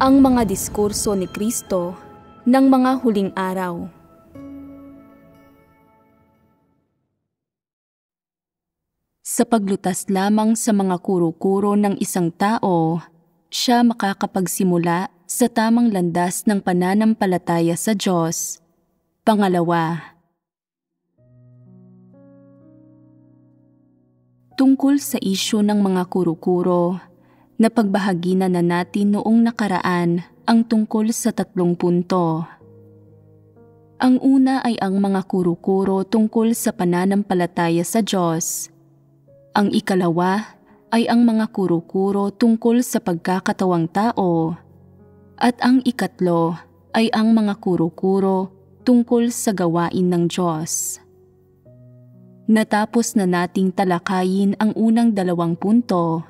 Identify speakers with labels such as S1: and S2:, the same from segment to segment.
S1: Ang mga diskurso ni Kristo ng mga huling araw. Sa paglutas lamang sa mga kuro-kuro ng isang tao, siya makakapagsimula sa tamang landas ng pananampalataya sa Diyos. Pangalawa, tungkol sa isyu ng mga kuro-kuro, napagbahagi na natin noong nakaraan ang tungkol sa 3 punto. Ang una ay ang mga kuro-kuro tungkol sa pananampalataya sa Diyos. Ang ikalawa ay ang mga kuro-kuro tungkol sa pagkakatawang tao. At ang ikatlo ay ang mga kuro-kuro tungkol sa gawain ng Diyos. Natapos na nating talakayin ang unang 2 punto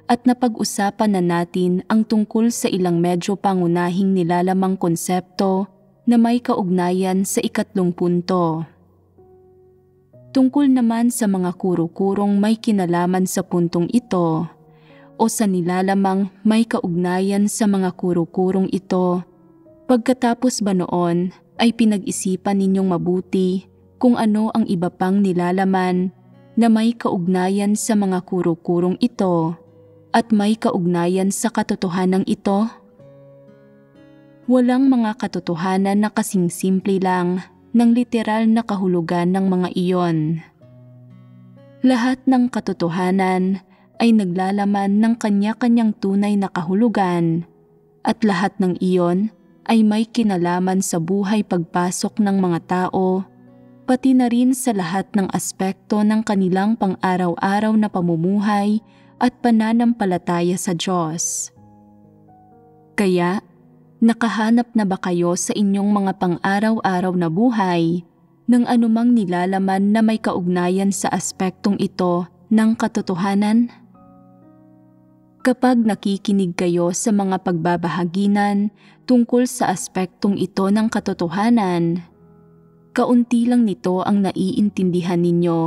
S1: at napag-usapan na natin ang tungkol sa ilang medyo pangunahing nilalamang konsepto na may kaugnayan sa 3 punto. Tungkol naman sa mga kuro-kurong may kinalaman sa puntong ito o sa nilalamang may kaugnayan sa mga kuro-kurong ito, pagkatapos ba noon ay pinag-isipan ninyong mabuti kung ano ang iba pang nilalaman na may kaugnayan sa mga kuro-kurong ito at may kaugnayan sa katotohanan ito? Walang mga katotohanan na kasing simple lang ng literal na kahulugan ng mga iyon. Lahat ng katotohanan ay naglalaman ng kanya-kanyang tunay na kahulugan at lahat ng iyon ay may kinalaman sa buhay pagpasok ng mga tao, pati na rin sa lahat ng aspekto ng kanilang pang-araw-araw na pamumuhay at pananampalataya sa Diyos. Kaya, nakahanap na ba kayo sa inyong mga pang-araw-araw na buhay ng anumang nilalaman na may kaugnayan sa aspektong ito ng katotohanan? Kapag nakikinig kayo sa mga pagbabahaginan tungkol sa aspektong ito ng katotohanan, kaunti lang nito ang naiintindihan ninyo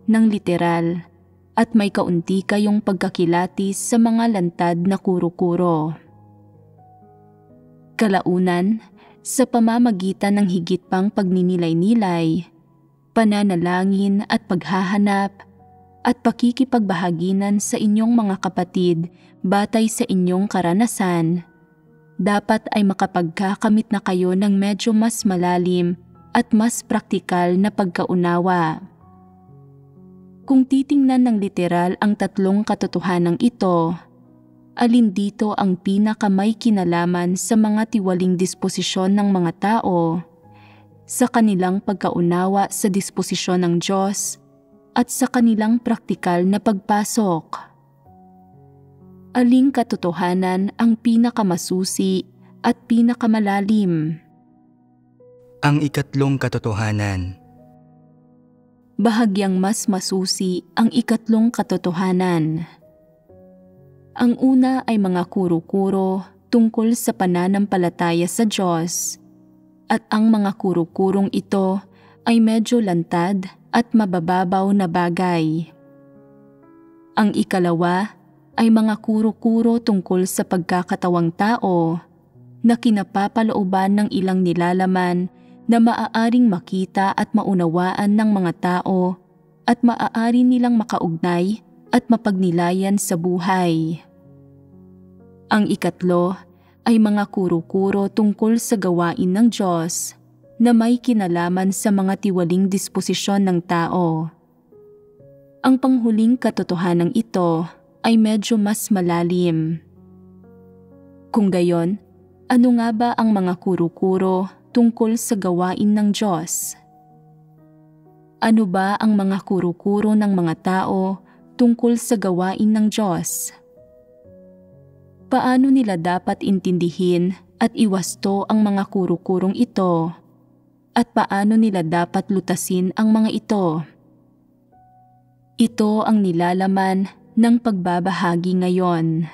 S1: ng literal at may kaunti kayong pagkakilatis sa mga lantad na kuro-kuro. Kalaunan, sa pamamagitan ng higit pang pagninilay-nilay, pananalangin at paghahanap at pakikipagbahaginan sa inyong mga kapatid batay sa inyong karanasan, dapat ay makapagkakamit na kayo ng medyo mas malalim at mas praktikal na pagkaunawa. Kung titingnan ng literal ang 3 katotohanang ito, alin dito ang pinakamay kinalaman sa mga tiwaling disposisyon ng mga tao, sa kanilang pagkaunawa sa disposisyon ng Diyos at sa kanilang praktikal na pagpasok? Aling katotohanan ang pinakamasusi at pinakamalalim?
S2: Ang 3 katotohanan.
S1: Bahagyang mas masusi ang 3 katotohanan. Ang una ay mga kuro-kuro tungkol sa pananampalataya sa Diyos, at ang mga kuro-kurong ito ay medyo lantad at mabababaw na bagay. Ang ikalawa ay mga kuro-kuro tungkol sa pagkakatawang tao na kinapapalooban ng ilang nilalaman na maaaring makita at maunawaan ng mga tao at maaari nilang makaugnay at mapagnilayan sa buhay. Ang ikatlo ay mga kuro-kuro tungkol sa gawain ng Diyos na may kinalaman sa mga tiwaling disposisyon ng tao. Ang panghuling katotohanan ito ay medyo mas malalim. Kung gayon, ano nga ba ang mga kuro-kuro tungkol sa gawain ng Diyos? Ano ba ang mga kuro-kuro ng mga tao tungkol sa gawain ng Diyos? Paano nila dapat intindihin at iwasto ang mga kuro-kurong ito? At paano nila dapat lutasin ang mga ito? Ito ang nilalaman ng pagbabahagi ngayon.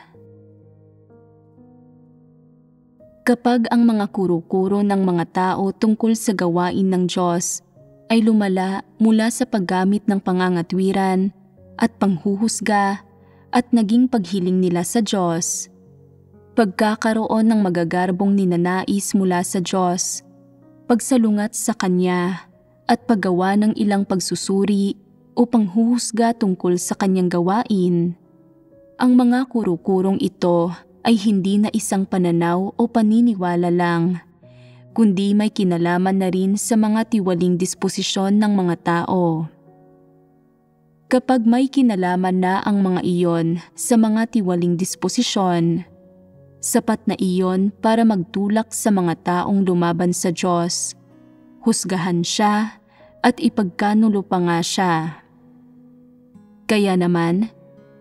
S1: Kapag ang mga kuro-kuro ng mga tao tungkol sa gawain ng Diyos ay lumala mula sa paggamit ng pangangatwiran at panghuhusga at naging paghiling nila sa Diyos, pagkakaroon ng magagarbong ninanais mula sa Diyos, pagsalungat sa Kanya, at paggawa ng ilang pagsusuri o panghuhusga tungkol sa Kanyang gawain. Ang mga kuro-kurong ito ay hindi na isang pananaw o paniniwala lang, kundi may kinalaman na rin sa mga tiwaling disposisyon ng mga tao. Kapag may kinalaman na ang mga iyon sa mga tiwaling disposisyon, sapat na iyon para magtulak sa mga taong lumaban sa Diyos, husgahan siya at ipagkanulo pa nga siya. Kaya naman,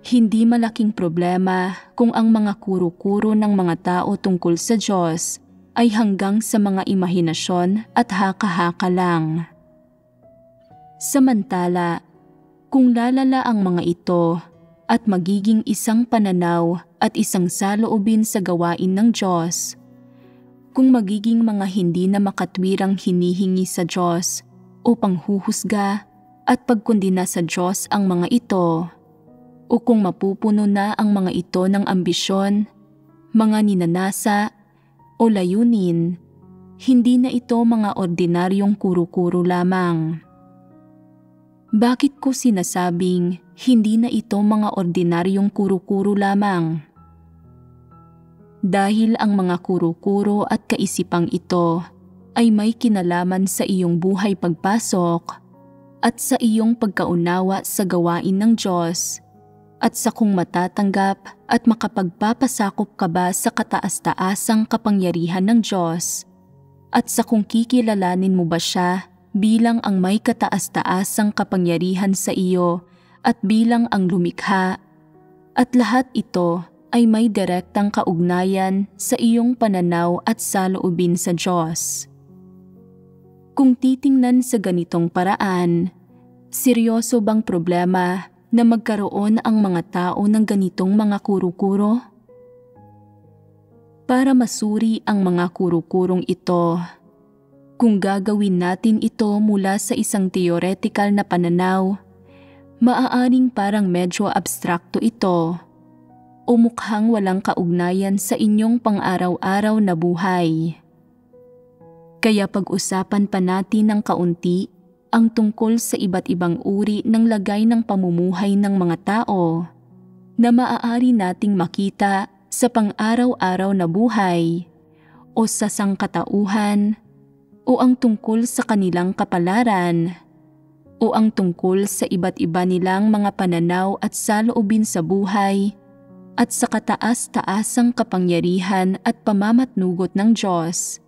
S1: hindi malaking problema kung ang mga kuro-kuro ng mga tao tungkol sa Diyos ay hanggang sa mga imahinasyon at haka-haka lang. Samantala, kung lalala ang mga ito at magiging isang pananaw at isang saloobin sa gawain ng Diyos, kung magiging mga hindi na makatwirang hinihingi sa Diyos o panghuhusga at pagkundina sa Diyos ang mga ito, o kung mapupuno na ang mga ito ng ambisyon, mga ninanasa, o layunin, hindi na ito mga ordinaryong kuro-kuro lamang. Bakit ko sinasabing hindi na ito mga ordinaryong kuro-kuro lamang? Dahil ang mga kuro-kuro at kaisipang ito ay may kinalaman sa iyong buhay pagpasok at sa iyong pagkaunawa sa gawain ng Diyos, at sa kung matatanggap at makapagpapasakop ka ba sa kataas-taasang kapangyarihan ng Diyos, at sa kung kikilalanin mo ba siya bilang ang may kataas-taasang kapangyarihan sa iyo at bilang ang lumikha, at lahat ito ay may direktang kaugnayan sa iyong pananaw at saloobin sa Diyos. Kung titingnan sa ganitong paraan, seryoso bang problema na magkaroon ang mga tao ng ganitong mga kuro-kuro? Para masuri ang mga kuro-kurong ito, kung gagawin natin ito mula sa isang theoretical na pananaw, maaaring parang medyo abstrakto ito o mukhang walang kaugnayan sa inyong pang-araw-araw na buhay. Kaya pag-usapan pa natin ng kaunti ang tungkol sa iba't ibang uri ng lagay ng pamumuhay ng mga tao na maaari nating makita sa pang-araw-araw na buhay o sa sangkatauhan o ang tungkol sa kanilang kapalaran o ang tungkol sa iba't iba nilang mga pananaw at saloobin sa buhay at sa kataas-taasang kapangyarihan at pamamatnugot ng Diyos,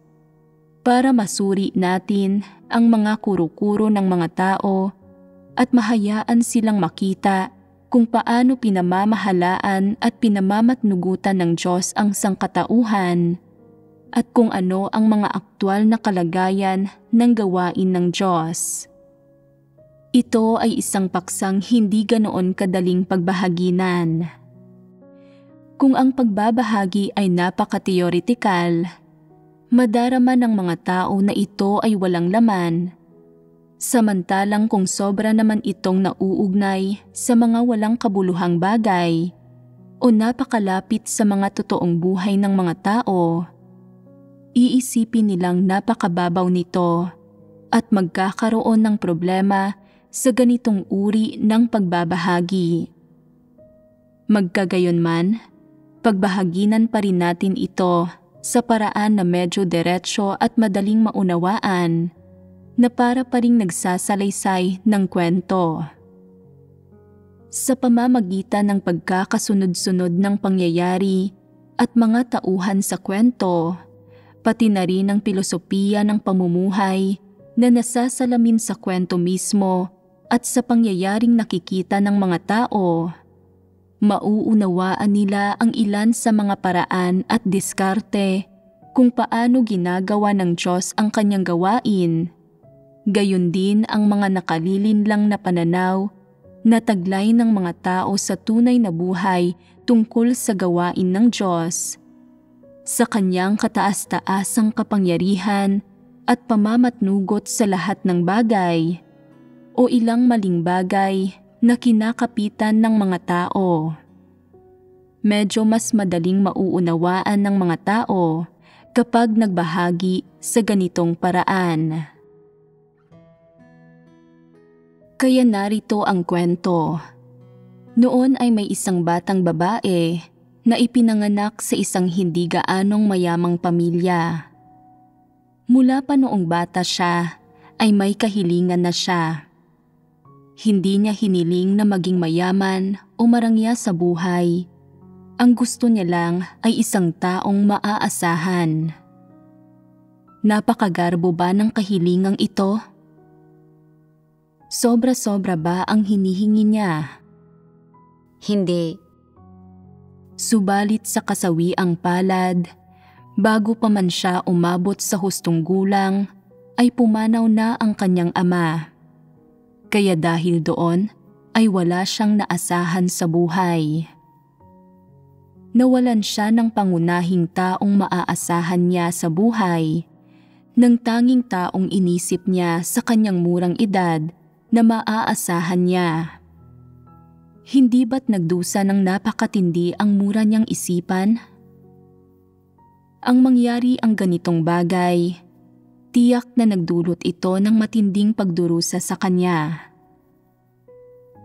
S1: para masuri natin ang mga kuro-kuro ng mga tao at mahayaan silang makita kung paano pinamamahalaan at pinamamatnugutan ng Diyos ang sangkatauhan at kung ano ang mga aktwal na kalagayan ng gawain ng Diyos. Ito ay isang paksang hindi ganoon kadaling pagbahaginan. Kung ang pagbabahagi ay napaka-theoretical, madarama ng mga tao na ito ay walang laman, samantalang kung sobra naman itong nauugnay sa mga walang kabuluhang bagay o napakalapit sa mga totoong buhay ng mga tao, iisipin nilang napakababaw nito at magkakaroon ng problema sa ganitong uri ng pagbabahagi. Magkagayunman, pagbahaginan pa rin natin ito sa paraan na medyo diretsyo at madaling maunawaan na para pa ring nagsasalaysay ng kwento. Sa pamamagitan ng pagkakasunod-sunod ng pangyayari at mga tauhan sa kwento, pati na rin ang pilosopiya ng pamumuhay na nasasalamin sa kwento mismo at sa pangyayaring nakikita ng mga tao, mauunawaan nila ang ilan sa mga paraan at diskarte kung paano ginagawa ng Diyos ang kanyang gawain. Gayon din ang mga nakalilinlang na pananaw na taglay ng mga tao sa tunay na buhay tungkol sa gawain ng Diyos, sa kanyang kataas-taasang kapangyarihan at pamamatnugot sa lahat ng bagay o ilang maling bagay na kinakapitan ng mga tao. medyo mas madaling mauunawaan ng mga tao kapag nagbahagi sa ganitong paraan. Kaya narito ang kwento. Noon ay may isang batang babae na ipinanganak sa isang hindi gaanong mayamang pamilya. Mula pa noong bata siya ay may kahilingan na siya. Hindi niya hiniling na maging mayaman o marangya sa buhay. Ang gusto niya lang ay isang taong maaasahan. Napakagarbo ba ng kahilingang ito? Sobra-sobra ba ang hinihingi niya?
S3: Hindi.
S1: Subalit sa kasawiang palad, bago pa man siya umabot sa hustong gulang, ay pumanaw na ang kanyang ama. Kaya dahil doon, ay wala siyang naasahan sa buhay. Nawalan siya ng pangunahing taong maaasahan niya sa buhay, ng tanging taong inisip niya sa kanyang murang edad na maaasahan niya. Hindi ba't nagdusa ng napakatindi ang mura niyang isipan? Ang mangyari ang ganitong bagay, tiyak na nagdulot ito ng matinding pagdurusa sa kanya.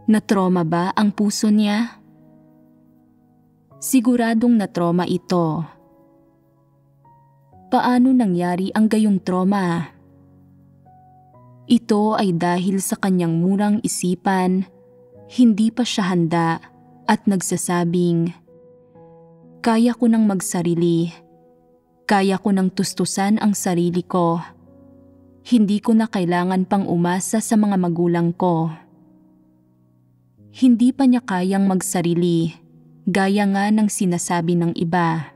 S1: Natroma ba ang puso niya? Siguradong natroma ito. Paano nangyari ang gayong trauma? Ito ay dahil sa kanyang murang isipan, hindi pa siya handa at nagsasabing, "Kaya ko nang magsarili. Kaya ko nang tustusan ang sarili ko. Hindi ko na kailangan pang umasa sa mga magulang ko." Hindi pa niya kayang magsarili, gaya nga ng sinasabi ng iba.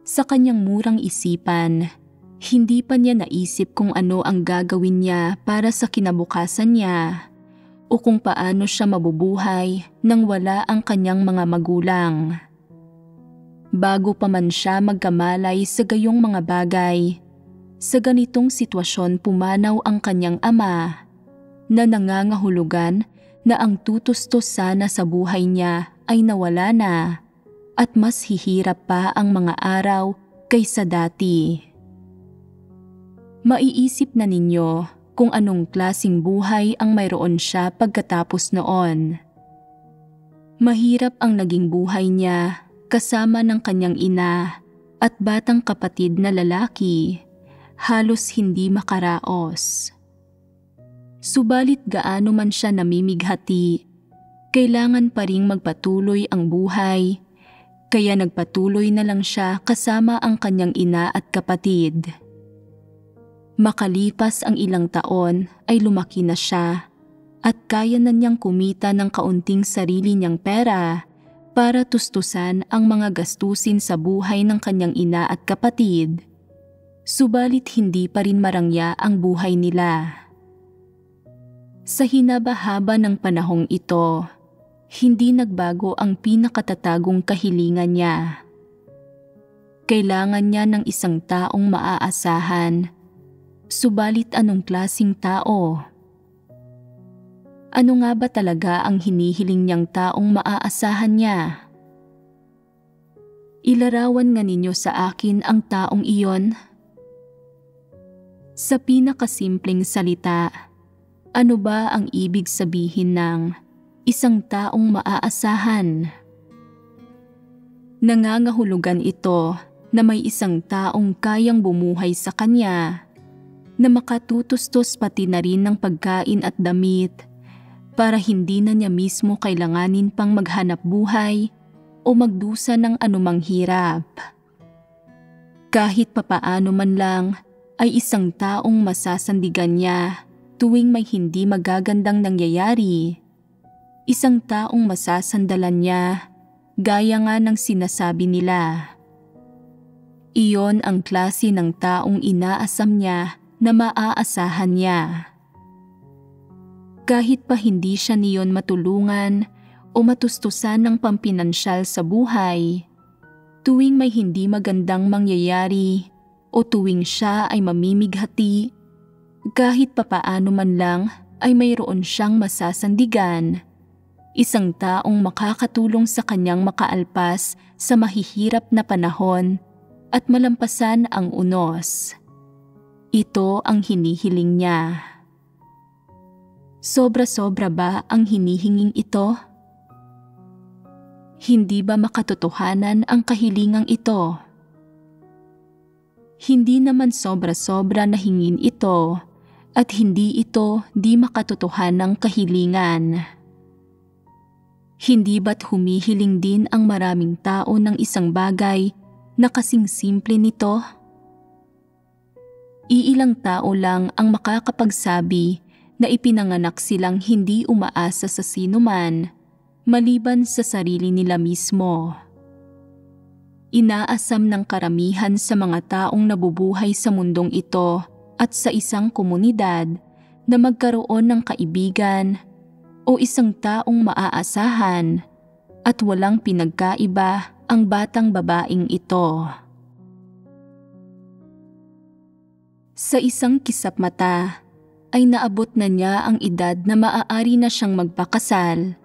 S1: Sa kanyang murang isipan, hindi pa niya naisip kung ano ang gagawin niya para sa kinabukasan niya o kung paano siya mabubuhay nang wala ang kanyang mga magulang. Bago pa man siya magkamalay sa gayong mga bagay, sa ganitong sitwasyon pumanaw ang kanyang ama na nangangahulugan na ang tutustos sana sa buhay niya ay nawala na at mas hihirap pa ang mga araw kaysa dati. Maiisip na ninyo kung anong klasing buhay ang mayroon siya pagkatapos noon. Mahirap ang naging buhay niya kasama ng kanyang ina at batang kapatid na lalaki, halos hindi makaraos. Subalit gaano man siya namimighati, kailangan pa ring magpatuloy ang buhay, kaya nagpatuloy na lang siya kasama ang kanyang ina at kapatid. Makalipas ang ilang taon ay lumaki na siya at kaya na niyang kumita ng kaunting sarili niyang pera para tustusan ang mga gastusin sa buhay ng kanyang ina at kapatid. Subalit hindi pa rin marangya ang buhay nila. Sa hinaba-haba ng panahong ito, hindi nagbago ang pinakatatagong kahilingan niya. Kailangan niya ng isang taong maaasahan. Subalit anong klasing tao? Ano nga ba talaga ang hinihiling niyang taong maaasahan niya? Ilarawan nga ninyo sa akin ang taong iyon. Sa pinakasimpleng salita, ano ba ang ibig sabihin ng isang taong maaasahan? Nangangahulugan ito na may isang taong kayang bumuhay sa kanya, na makatutustos pati na rin ng pagkain at damit para hindi na niya mismo kailanganin pang maghanap buhay o magdusa ng anumang hirap. Kahit papaano man lang ay isang taong masasandigan niya tuwing may hindi magagandang nangyayari. Isang taong masasandalan niya gaya nga ng sinasabi nila. Iyon ang klase ng taong inaasam niya na maaasahan niya. Kahit pa hindi siya niyon matulungan o matustusan ng pampinansyal sa buhay, tuwing may hindi magandang mangyayari o tuwing siya ay mamimighati, kahit papaano man lang ay mayroon siyang masasandigan, isang taong makakatulong sa kanyang makaalpas sa mahihirap na panahon at malampasan ang unos. Ito ang hinihiling niya. Sobra-sobra ba ang hinihinging ito? Hindi ba makatotohanan ang kahilingang ito? Hindi naman sobra-sobra na hingin ito at hindi ito di makatotohanang kahilingan. Hindi ba't humihiling din ang maraming tao ng isang bagay na kasing simple nito? Iilang tao lang ang makakapagsabi na ipinanganak silang hindi umaasa sa sinuman maliban sa sarili nila mismo. Inaasam ng karamihan sa mga taong nabubuhay sa mundong ito at sa isang komunidad na magkaroon ng kaibigan o isang taong maaasahan at walang pinagkaiba ang batang babaeng ito. Sa isang kisapmata ay naabot na niya ang edad na maaari na siyang magpakasal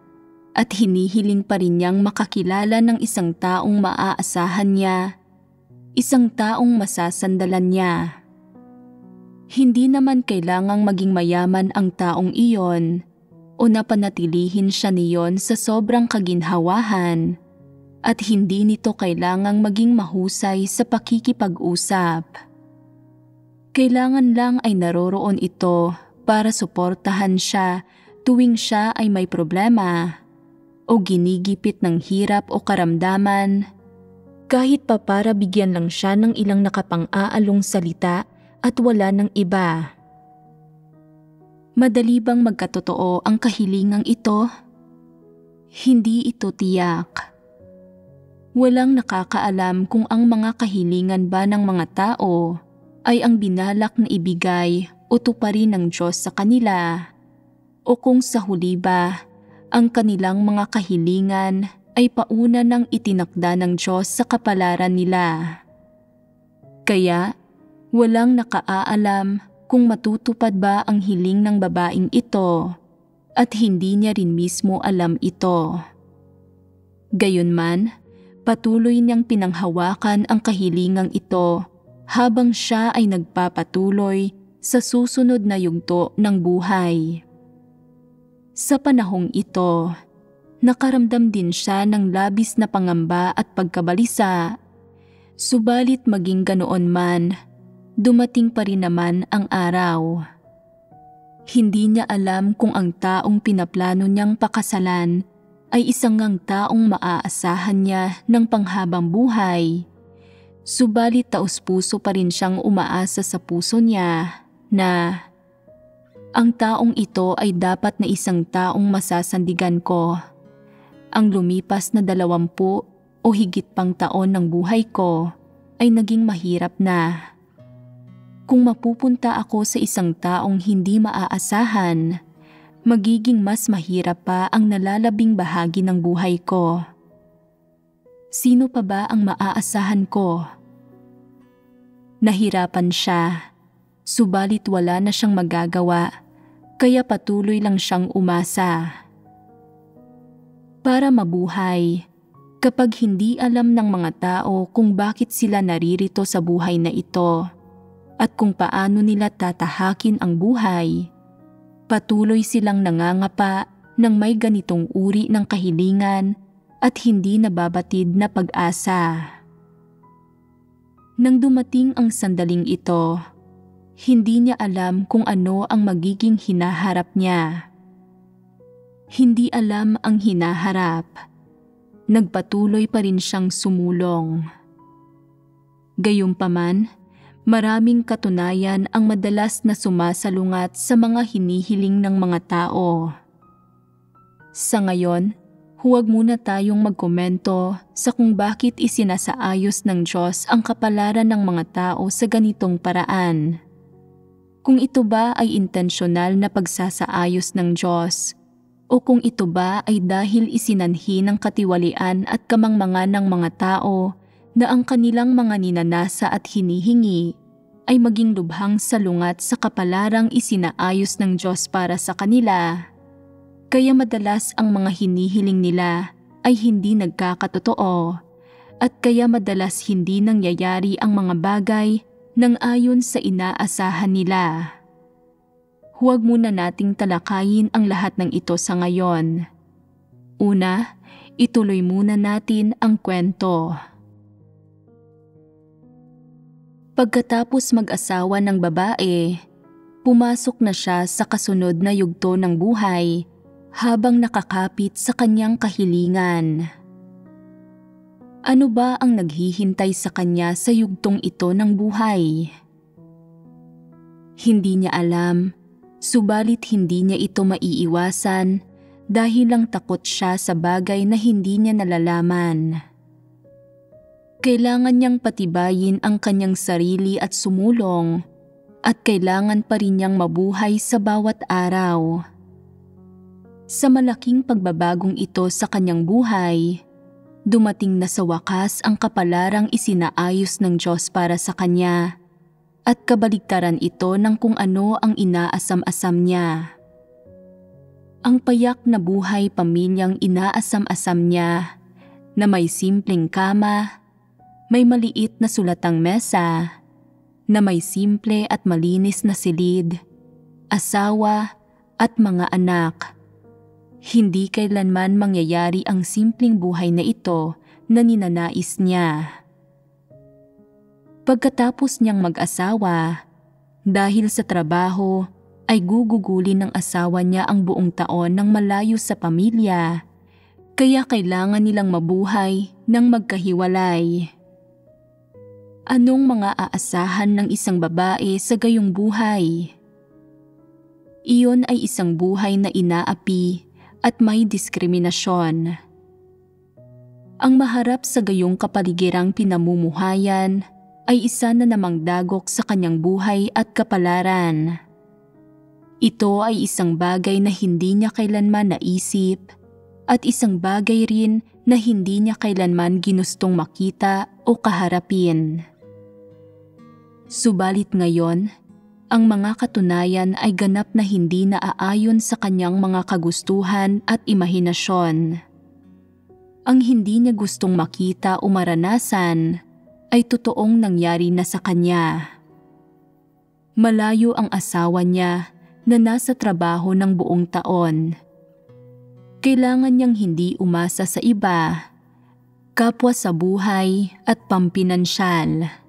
S1: at hinihiling pa rin niyang makakilala ng isang taong maaasahan niya, isang taong masasandalan niya. Hindi naman kailangang maging mayaman ang taong iyon o napanatilihin siya niyon sa sobrang kaginhawahan at hindi nito kailangang maging mahusay sa pakikipag-usap. Kailangan lang ay naroroon ito para suportahan siya tuwing siya ay may problema o ginigipit ng hirap o karamdaman, kahit pa para bigyan lang siya ng ilang nakapang-aalong salita at wala ng iba. Madali bang magkatotoo ang kahilingang ito? Hindi ito tiyak. Walang nakakaalam kung ang mga kahilingan ba ng mga tao ay ang binalak na ibigay o tuparin ng Diyos sa kanila, o kung sa huli ba ang kanilang mga kahilingan ay pauna ng itinakda ng Diyos sa kapalaran nila. Kaya, walang nakaalam kung matutupad ba ang hiling ng babaeng ito at hindi niya rin mismo alam ito. Gayunman, patuloy niyang pinanghawakan ang kahilingang ito habang siya ay nagpapatuloy sa susunod na yugto ng buhay. Sa panahong ito, nakaramdam din siya ng labis na pangamba at pagkabalisa. Subalit maging ganoon man, dumating pa rin naman ang araw. Hindi niya alam kung ang taong pinaplano niyang pakasalan ay isang ngang taong maaasahan niya ng panghabang buhay. Subalit taos-puso pa rin siyang umaasa sa puso niya na ang taong ito ay dapat na isang taong masasandigan ko. Ang lumipas na 20 o higit pang taon ng buhay ko ay naging mahirap na. Kung mapupunta ako sa isang taong hindi maaasahan, magiging mas mahirap pa ang nalalabing bahagi ng buhay ko. Sino pa ba ang maaasahan ko? Nahirapan siya, subalit wala na siyang magagawa, kaya patuloy lang siyang umasa. Para mabuhay, kapag hindi alam ng mga tao kung bakit sila naririto sa buhay na ito at kung paano nila tatahakin ang buhay, patuloy silang nangangapa ng may ganitong uri ng kahilingan at hindi nababatid na pag-asa. Nang dumating ang sandaling ito, hindi niya alam kung ano ang magiging hinaharap niya. Hindi alam ang hinaharap. Nagpatuloy pa rin siyang sumulong. Gayunpaman, maraming katunayan ang madalas na sumasalungat sa mga hinihiling ng mga tao. Sa ngayon, huwag muna tayong magkomento sa kung bakit isinasaayos ng Diyos ang kapalaran ng mga tao sa ganitong paraan. Kung ito ba ay intensyonal na pagsasaayos ng Diyos, o kung ito ba ay dahil isinanhi ng katiwalian at kamangmangan ng mga tao na ang kanilang mga ninanasa at hinihingi ay maging lubhang salungat sa kapalarang isinaayos ng Diyos para sa kanila. Kaya madalas ang mga hinihiling nila ay hindi nagkakatotoo at kaya madalas hindi nangyayari ang mga bagay nang ayon sa inaasahan nila. Huwag muna nating talakayin ang lahat ng ito sa ngayon. Una, ituloy muna natin ang kwento. Pagkatapos mag-asawa ng babae, pumasok na siya sa kasunod na yugto ng buhay habang nakakapit sa kanyang kahilingan. Ano ba ang naghihintay sa kanya sa yugtong ito ng buhay? Hindi niya alam, subalit hindi niya ito maiiwasan dahil lang takot siya sa bagay na hindi niya nalalaman. Kailangan niyang patibayin ang kanyang sarili at sumulong at kailangan pa rin niyang mabuhay sa bawat araw. Sa malaking pagbabagong ito sa kanyang buhay, dumating na sa wakas ang kapalarang isinaayos ng Diyos para sa kanya at kabaligtaran ito ng kung ano ang inaasam-asam niya. Ang payak na buhay pamilyang inaasam-asam niya na may simpleng kama, may maliit na sulatang mesa, na may simple at malinis na silid, asawa at mga anak. Hindi kailanman mangyayari ang simpleng buhay na ito na ninanais niya. Pagkatapos niyang mag-asawa, dahil sa trabaho ay gugugulin ng asawa niya ang buong taon ng malayo sa pamilya, kaya kailangan nilang mabuhay ng magkahiwalay. Anong mga aasahan ng isang babae sa gayong buhay? Iyon ay isang buhay na inaapi at may diskriminasyon. Ang maharap sa gayong kapaligirang pinamumuhayan ay isa na namang dagok sa kanyang buhay at kapalaran. Ito ay isang bagay na hindi niya kailanman naisip at isang bagay rin na hindi niya kailanman ginustong makita o kaharapin. Subalit ngayon, ang mga katunayan ay ganap na hindi naaayon sa kanyang mga kagustuhan at imahinasyon. Ang hindi niya gustong makita o maranasan ay totoong nangyari na sa kanya. Malayo ang asawa niya na nasa trabaho ng buong taon. Kailangan niyang hindi umasa sa iba, kapwa sa buhay at pampinansyal.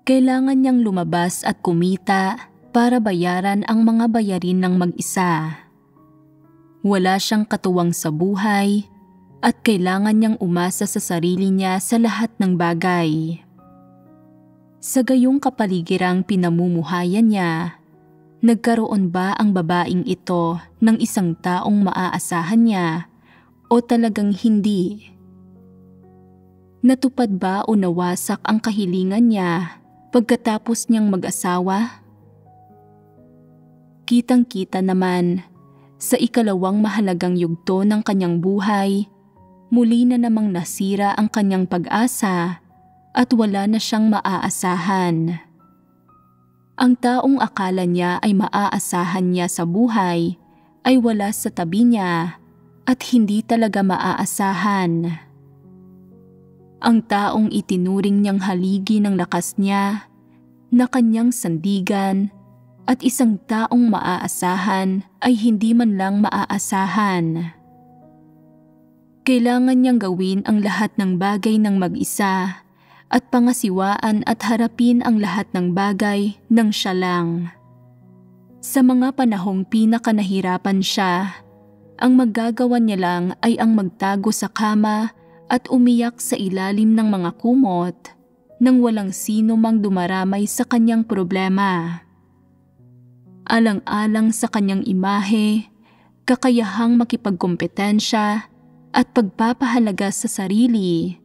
S1: Kailangan niyang lumabas at kumita para bayaran ang mga bayarin ng mag-isa. Wala siyang katuwang sa buhay at kailangan niyang umasa sa sarili niya sa lahat ng bagay. Sa gayong kapaligirang pinamumuhayan niya, nagkaroon ba ang babaeng ito ng isang taong maaasahan niya o talagang hindi? Natupad ba o nawasak ang kahilingan niya pagkatapos niyang mag-asawa? Kitang-kita naman, sa ikalawang mahalagang yugto ng kanyang buhay, muli na namang nasira ang kanyang pag-asa at wala na siyang maaasahan. Ang taong akala niya ay maaasahan niya sa buhay ay wala sa tabi niya at hindi talaga maaasahan. Ang taong itinuring niyang haligi ng lakas niya, na kanyang sandigan, at isang taong maaasahan ay hindi man lang maaasahan. Kailangan niyang gawin ang lahat ng bagay ng mag-isa at pangasiwaan at harapin ang lahat ng bagay ng siya lang. Sa mga panahong pinakanahirapan siya, ang magagawa niya lang ay ang magtago sa kama at umiyak sa ilalim ng mga kumot nang walang sino mang dumaramay sa kanyang problema. Alang-alang sa kanyang imahe, kakayahang makipagkompetensya at pagpapahalaga sa sarili,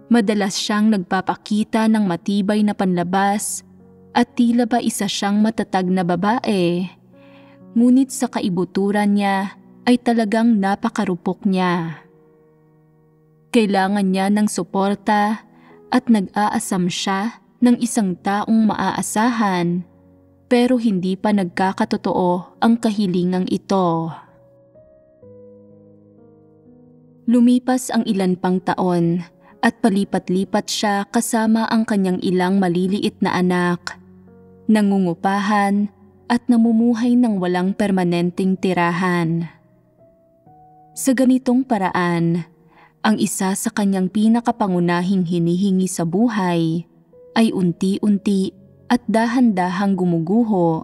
S1: madalas siyang nagpapakita ng matibay na panlabas at tila ba isa siyang matatag na babae, ngunit sa kaibuturan niya ay talagang napakarupok niya. Kailangan niya ng suporta at nag-aasam siya ng isang taong maaasahan pero hindi pa nagkakatotoo ang kahilingang ito. Lumipas ang ilan pang taon at palipat-lipat siya kasama ang kanyang ilang maliliit na anak, nangungupahan at namumuhay ng walang permanenteng tirahan. Sa ganitong paraan, ang isa sa kanyang pinakapangunahing hinihingi sa buhay ay unti-unti at dahan-dahang gumuguho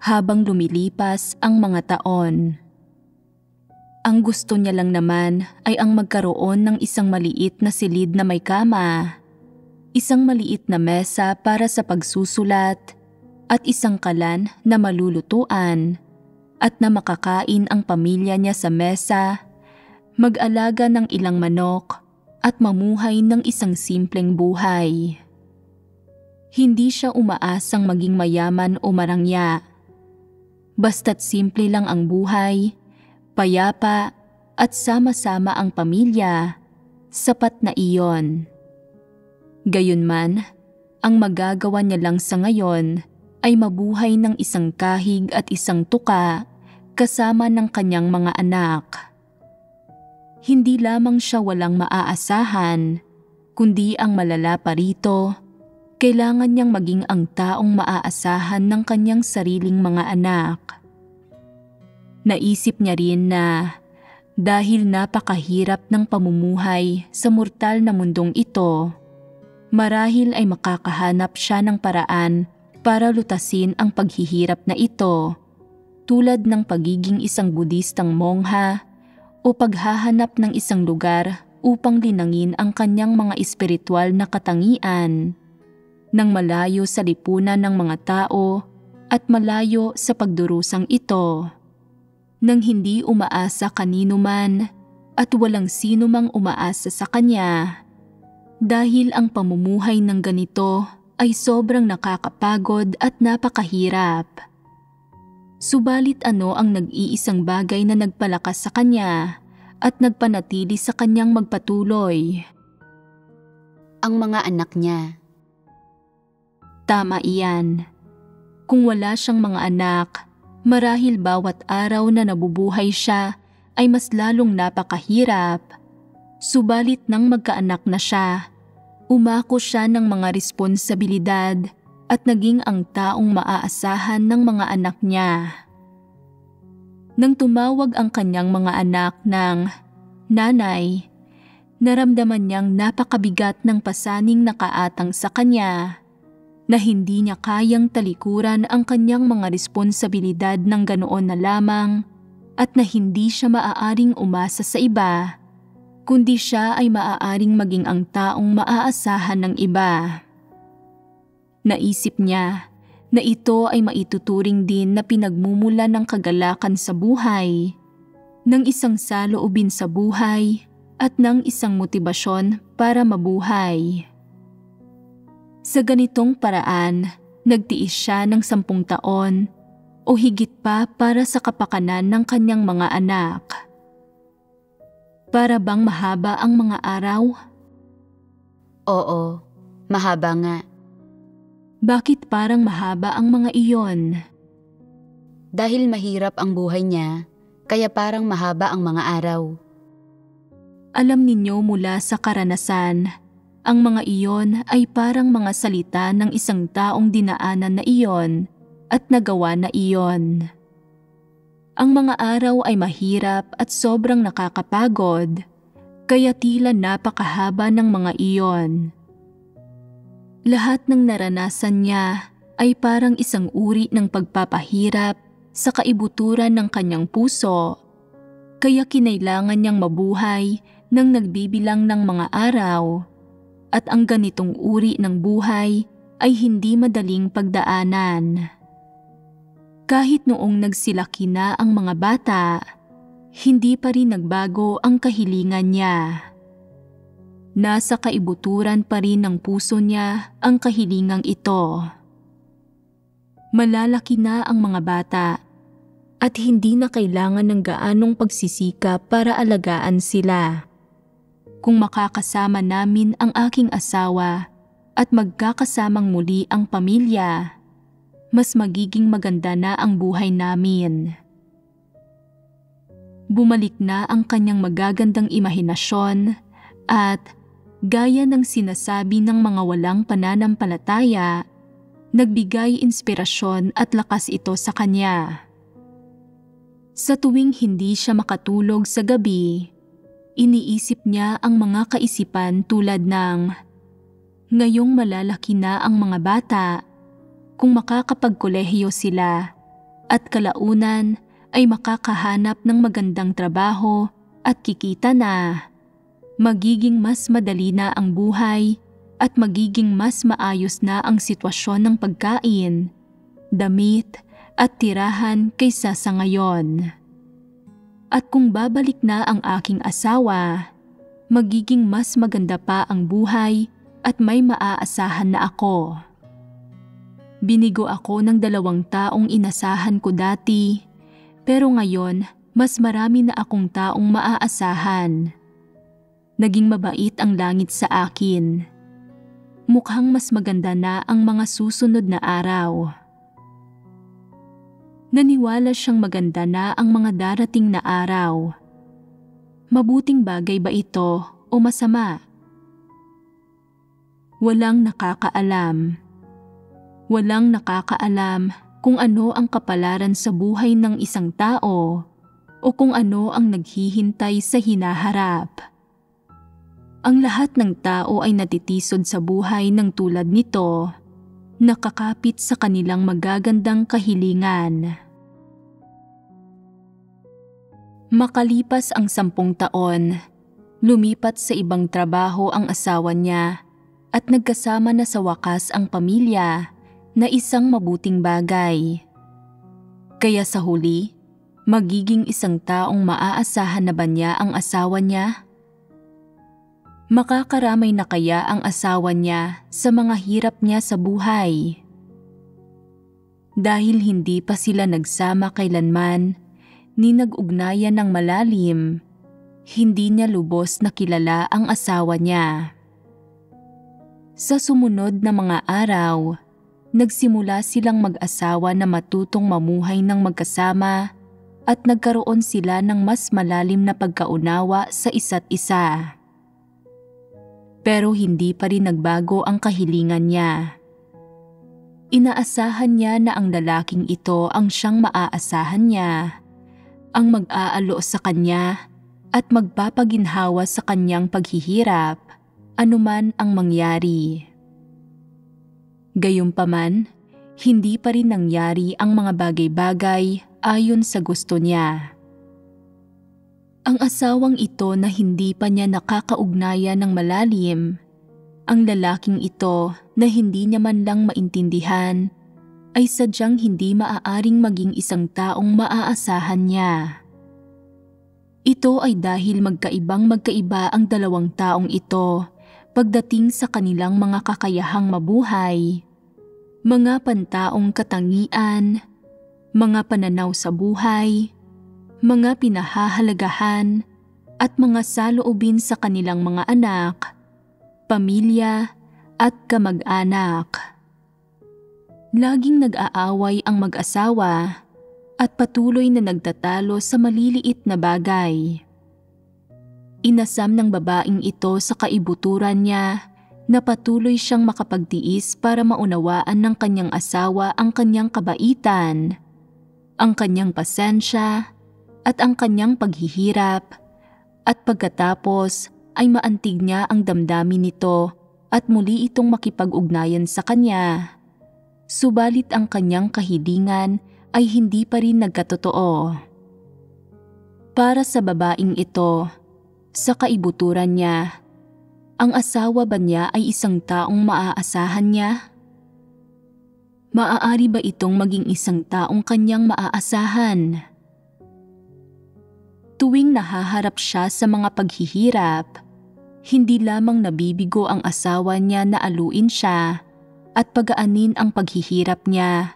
S1: habang lumilipas ang mga taon. Ang gusto niya lang naman ay ang magkaroon ng isang maliit na silid na may kama, isang maliit na mesa para sa pagsusulat, at isang kalan na malulutuan, at na makakain ang pamilya niya sa mesa, mag-alaga ng ilang manok, at mamuhay ng isang simpleng buhay. Hindi siya umaasang maging mayaman o marangya. Basta't simple lang ang buhay, payapa at sama-sama ang pamilya, sapat na iyon. Gayunman, ang magagawa niya lang sa ngayon ay mabuhay ng isang kahig at isang tuka kasama ng kanyang mga anak. Hindi lamang siya walang maaasahan, kundi ang malala pa rito, kailangan niyang maging ang taong maaasahan ng kanyang sariling mga anak. Naisip niya rin na dahil napakahirap ng pamumuhay sa mortal na mundong ito, marahil ay makakahanap siya ng paraan para lutasin ang paghihirap na ito, tulad ng pagiging isang Budistang mongha o paghahanap ng isang lugar upang linangin ang kanyang mga espiritual na katangian, nang malayo sa lipunan ng mga tao at malayo sa pagdurusang ito, nang hindi umaasa kanino man at walang sino mang umaasa sa kanya, dahil ang pamumuhay ng ganito ay sobrang nakakapagod at napakahirap. Subalit ano ang nag-iisang bagay na nagpalakas sa kanya at nagpanatili sa kanyang magpatuloy?
S3: Ang mga anak niya.
S1: Tama iyan. Kung wala siyang mga anak, marahil bawat araw na nabubuhay siya ay mas lalong napakahirap. Subalit nang magkaanak na siya, umako siya ng mga responsibilidad at naging ang taong maaasahan ng mga anak niya. Nang tumawag ang kanyang mga anak ng nanay, naramdaman niyang napakabigat ng pasaning nakaatang sa kanya, na hindi niya kayang talikuran ang kanyang mga responsibilidad ng ganoon na lamang, at na hindi siya maaaring umasa sa iba, kundi siya ay maaaring maging ang taong maaasahan ng iba. Naisip niya na ito ay maituturing din na pinagmumula ng kagalakan sa buhay, ng isang saloobin sa buhay at ng isang motibasyon para mabuhay. Sa ganitong paraan, nagtiis siya ng 10 taon o higit pa para sa kapakanan ng kanyang mga anak. Para bang mahaba ang mga araw?
S3: Oo, mahaba nga.
S1: Bakit parang mahaba ang mga iyon?
S3: Dahil mahirap ang buhay niya, kaya parang mahaba ang mga araw.
S1: Alam ninyo mula sa karanasan, ang mga iyon ay parang mga salita ng isang taong dinaanan na iyon at nagawa na iyon. Ang mga araw ay mahirap at sobrang nakakapagod, kaya tila napakahaba ng mga iyon. Lahat ng naranasan niya ay parang isang uri ng pagpapahirap sa kaibuturan ng kanyang puso, kaya kinailangan niyang mabuhay ng nagbibilang ng mga araw, at ang ganitong uri ng buhay ay hindi madaling pagdaanan. Kahit noong nagsilaki na ang mga bata, hindi pa rin nagbago ang kahilingan niya. Nasa kaibuturan pa rin ng puso niya ang kahilingang ito. Malalaki na ang mga bata at hindi na kailangan ng gaanong pagsisikap para alagaan sila. Kung makakasama namin ang aking asawa at magkakasamang muli ang pamilya, mas magiging maganda na ang buhay namin. Bumalik na ang kanyang magagandang imahinasyon at gaya ng sinasabi ng mga walang pananampalataya, nagbigay inspirasyon at lakas ito sa kanya. Sa tuwing hindi siya makatulog sa gabi, iniisip niya ang mga kaisipan tulad ng, ngayong malalaki na ang mga bata, kung makakapagkolehiyo sila, at kalaunan ay makakahanap ng magandang trabaho at kikita na, magiging mas madali na ang buhay at magiging mas maayos na ang sitwasyon ng pagkain, damit at tirahan kaysa sa ngayon. At kung babalik na ang aking asawa, magiging mas maganda pa ang buhay at may maaasahan na ako. Binigo ako ng 2 taong inasahan ko dati, pero ngayon mas marami na akong taong maaasahan. Naging mabait ang langit sa akin. Mukhang mas maganda na ang mga susunod na araw. Naniwala siyang maganda na ang mga darating na araw. Mabuting bagay ba ito o masama? Walang nakakaalam. Walang nakakaalam kung ano ang kapalaran sa buhay ng isang tao o kung ano ang naghihintay sa hinaharap. Ang lahat ng tao ay natitisod sa buhay ng tulad nito, nakakapit sa kanilang magagandang kahilingan. Makalipas ang 10 taon, lumipat sa ibang trabaho ang asawa niya at nagkasama na sa wakas ang pamilya na isang mabuting bagay. Kaya sa huli, magiging isang taong maaasahan na ba niya ang asawa niya? Makakaramay na kaya ang asawa niya sa mga hirap niya sa buhay? Dahil hindi pa sila nagsama kailanman, ni nag-ugnayan ng malalim, hindi niya lubos na kilala ang asawa niya. Sa sumunod na mga araw, nagsimula silang mag-asawa na matutong mamuhay ng magkasama at nagkaroon sila ng mas malalim na pagkaunawa sa isa't isa. Pero hindi pa rin nagbago ang kahilingan niya. Inaasahan niya na ang lalaking ito ang siyang maaasahan niya, ang mag-aalo sa kanya at magpapaginhawa sa kanyang paghihirap, anuman ang mangyari. Gayunpaman, hindi pa rin nangyari ang mga bagay-bagay ayon sa gusto niya. Ang asawang ito na hindi pa niya nakakaugnayan ng malalim, ang lalaking ito na hindi niya man lang maintindihan, ay sadyang hindi maaaring maging isang taong maaasahan niya. Ito ay dahil magkaiba ang 2 taong ito pagdating sa kanilang mga kakayahang mabuhay, mga pantaong katangian, mga pananaw sa buhay, mga pinahahalagahan, at mga saloobin sa kanilang mga anak, pamilya, at kamag-anak. Laging nag-aaway ang mag-asawa at patuloy na nagtatalo sa maliliit na bagay. Inasam ng babaeng ito sa kaibuturan niya na patuloy siyang makapagtiis para maunawaan ng kanyang asawa ang kanyang kabaitan, ang kanyang pasensya, at ang kanyang paghihirap, at pagkatapos ay maantig niya ang damdamin nito at muli itong makipag-ugnayan sa kanya. Subalit ang kanyang kahilingan ay hindi pa rin nagkatotoo. Para sa babaeng ito, sa kaibuturan niya, ang asawa ba niya ay isang taong maaasahan niya? Maaari ba itong maging isang taong kanyang maaasahan? Tuwing nahaharap siya sa mga paghihirap, hindi lamang nabibigo ang asawa niya na aluin siya at pagaanin ang paghihirap niya,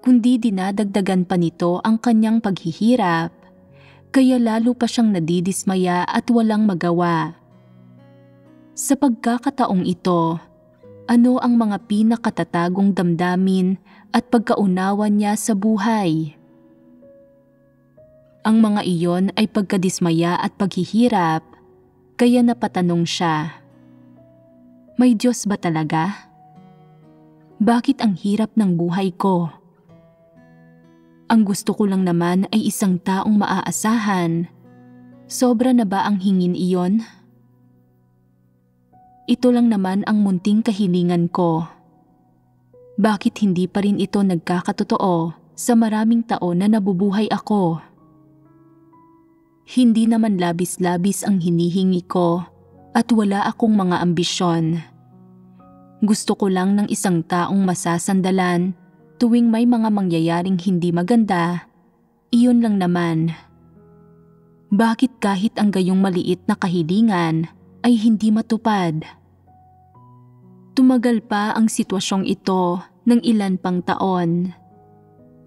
S1: kundi dinadagdagan pa nito ang kanyang paghihirap, kaya lalo pa siyang nadidismaya at walang magawa. Sa pagkakataong ito, ano ang mga pinakatatagong damdamin at pagkaunawa niya sa buhay? Ang mga iyon ay pagkadismaya at paghihirap, kaya napatanong siya, "May Diyos ba talaga? Bakit ang hirap ng buhay ko? Ang gusto ko lang naman ay isang taong maaasahan. Sobra na ba ang hingin iyon? Ito lang naman ang munting kahilingan ko. Bakit hindi pa rin ito nagkakatotoo sa maraming taon na nabubuhay ako? Hindi naman labis-labis ang hinihingi ko at wala akong mga ambisyon. Gusto ko lang ng isang taong masasandalan tuwing may mga mangyayaring hindi maganda. Iyon lang naman. Bakit kahit ang gayong maliit na kahilingan ay hindi matupad?" Tumagal pa ang sitwasyong ito ng ilan pang taon.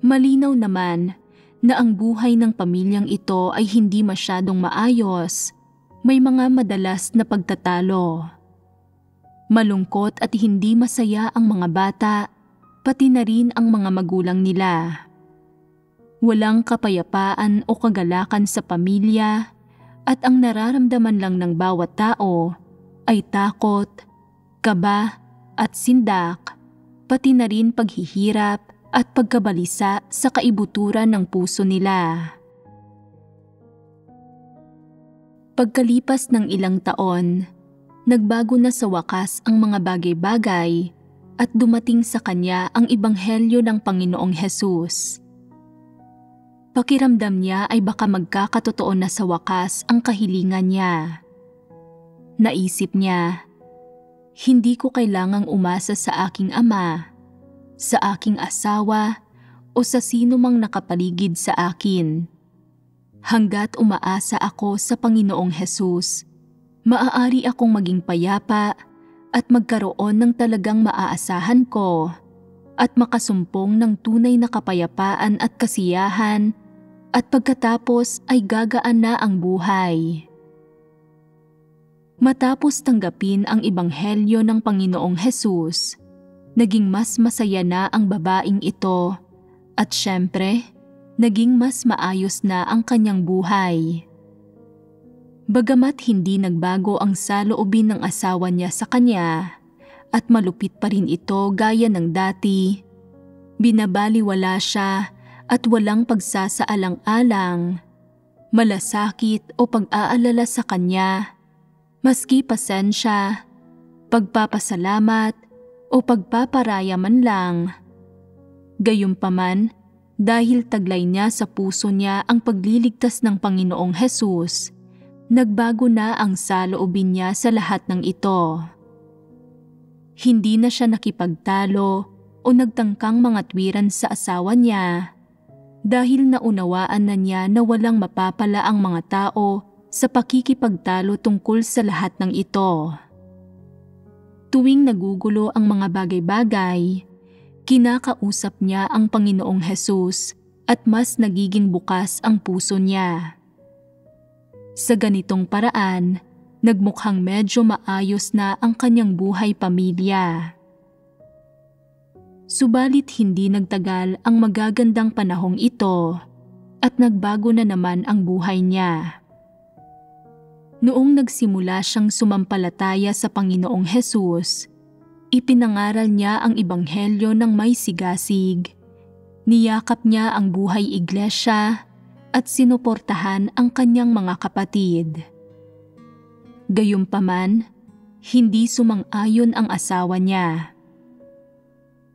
S1: Malinaw naman na ang buhay ng pamilyang ito ay hindi masyadong maayos. May mga madalas na pagtatalo. Malungkot at hindi masaya ang mga bata, pati na rin ang mga magulang nila. Walang kapayapaan o kagalakan sa pamilya at ang nararamdaman lang ng bawat tao ay takot, kaba at sindak, pati na rin paghihirap at pagkabalisa sa kaibuturan ng puso nila. Pagkalipas ng ilang taon, nagbago na sa wakas ang mga bagay-bagay at dumating sa kanya ang ebanghelyo ng Panginoong Hesus. Pakiramdam niya ay baka magkakatotoo na sa wakas ang kahilingan niya. Naisip niya, "Hindi ko kailangang umasa sa aking ama, sa aking asawa o sa sino mang nakapaligid sa akin. Hanggat umaasa ako sa Panginoong Hesus, maaari akong maging payapa at magkaroon ng talagang maaasahan ko at makasumpong ng tunay na kapayapaan at kasiyahan at pagkatapos ay gagaan na ang buhay." Matapos tanggapin ang ebanghelyo ng Panginoong Hesus, naging mas masaya na ang babaeng ito at syempre, naging mas maayos na ang kanyang buhay. Bagamat hindi nagbago ang saloobin ng asawa niya sa kanya at malupit pa rin ito gaya ng dati, binabaliwala siya at walang pagsasaalang-alang, malasakit o pag-aalala sa kanya, maski pasensya, pagpapasalamat o pagpaparaya man lang. Gayunpaman, dahil taglay niya sa puso niya ang pagliligtas ng Panginoong Hesus, nagbago na ang saloobin niya sa lahat ng ito. Hindi na siya nakipagtalo o nagtangkang mga tuwiran sa asawa niya dahil naunawaan na niya na walang mapapala ang mga tao sa pakikipagtalo tungkol sa lahat ng ito. Tuwing nagugulo ang mga bagay-bagay, kinakausap niya ang Panginoong Hesus at mas nagiging bukas ang puso niya. Sa ganitong paraan, nagmukhang medyo maayos na ang kanyang buhay pamilya. Subalit hindi nagtagal ang magagandang panahong ito at nagbago na naman ang buhay niya. Noong nagsimula siyang sumampalataya sa Panginoong Hesus, ipinangaral niya ang ebanghelyo ng may sigasig, niyakap niya ang buhay iglesia at sinuportahan ang kanyang mga kapatid. Gayunpaman, hindi sumang-ayon ang asawa niya.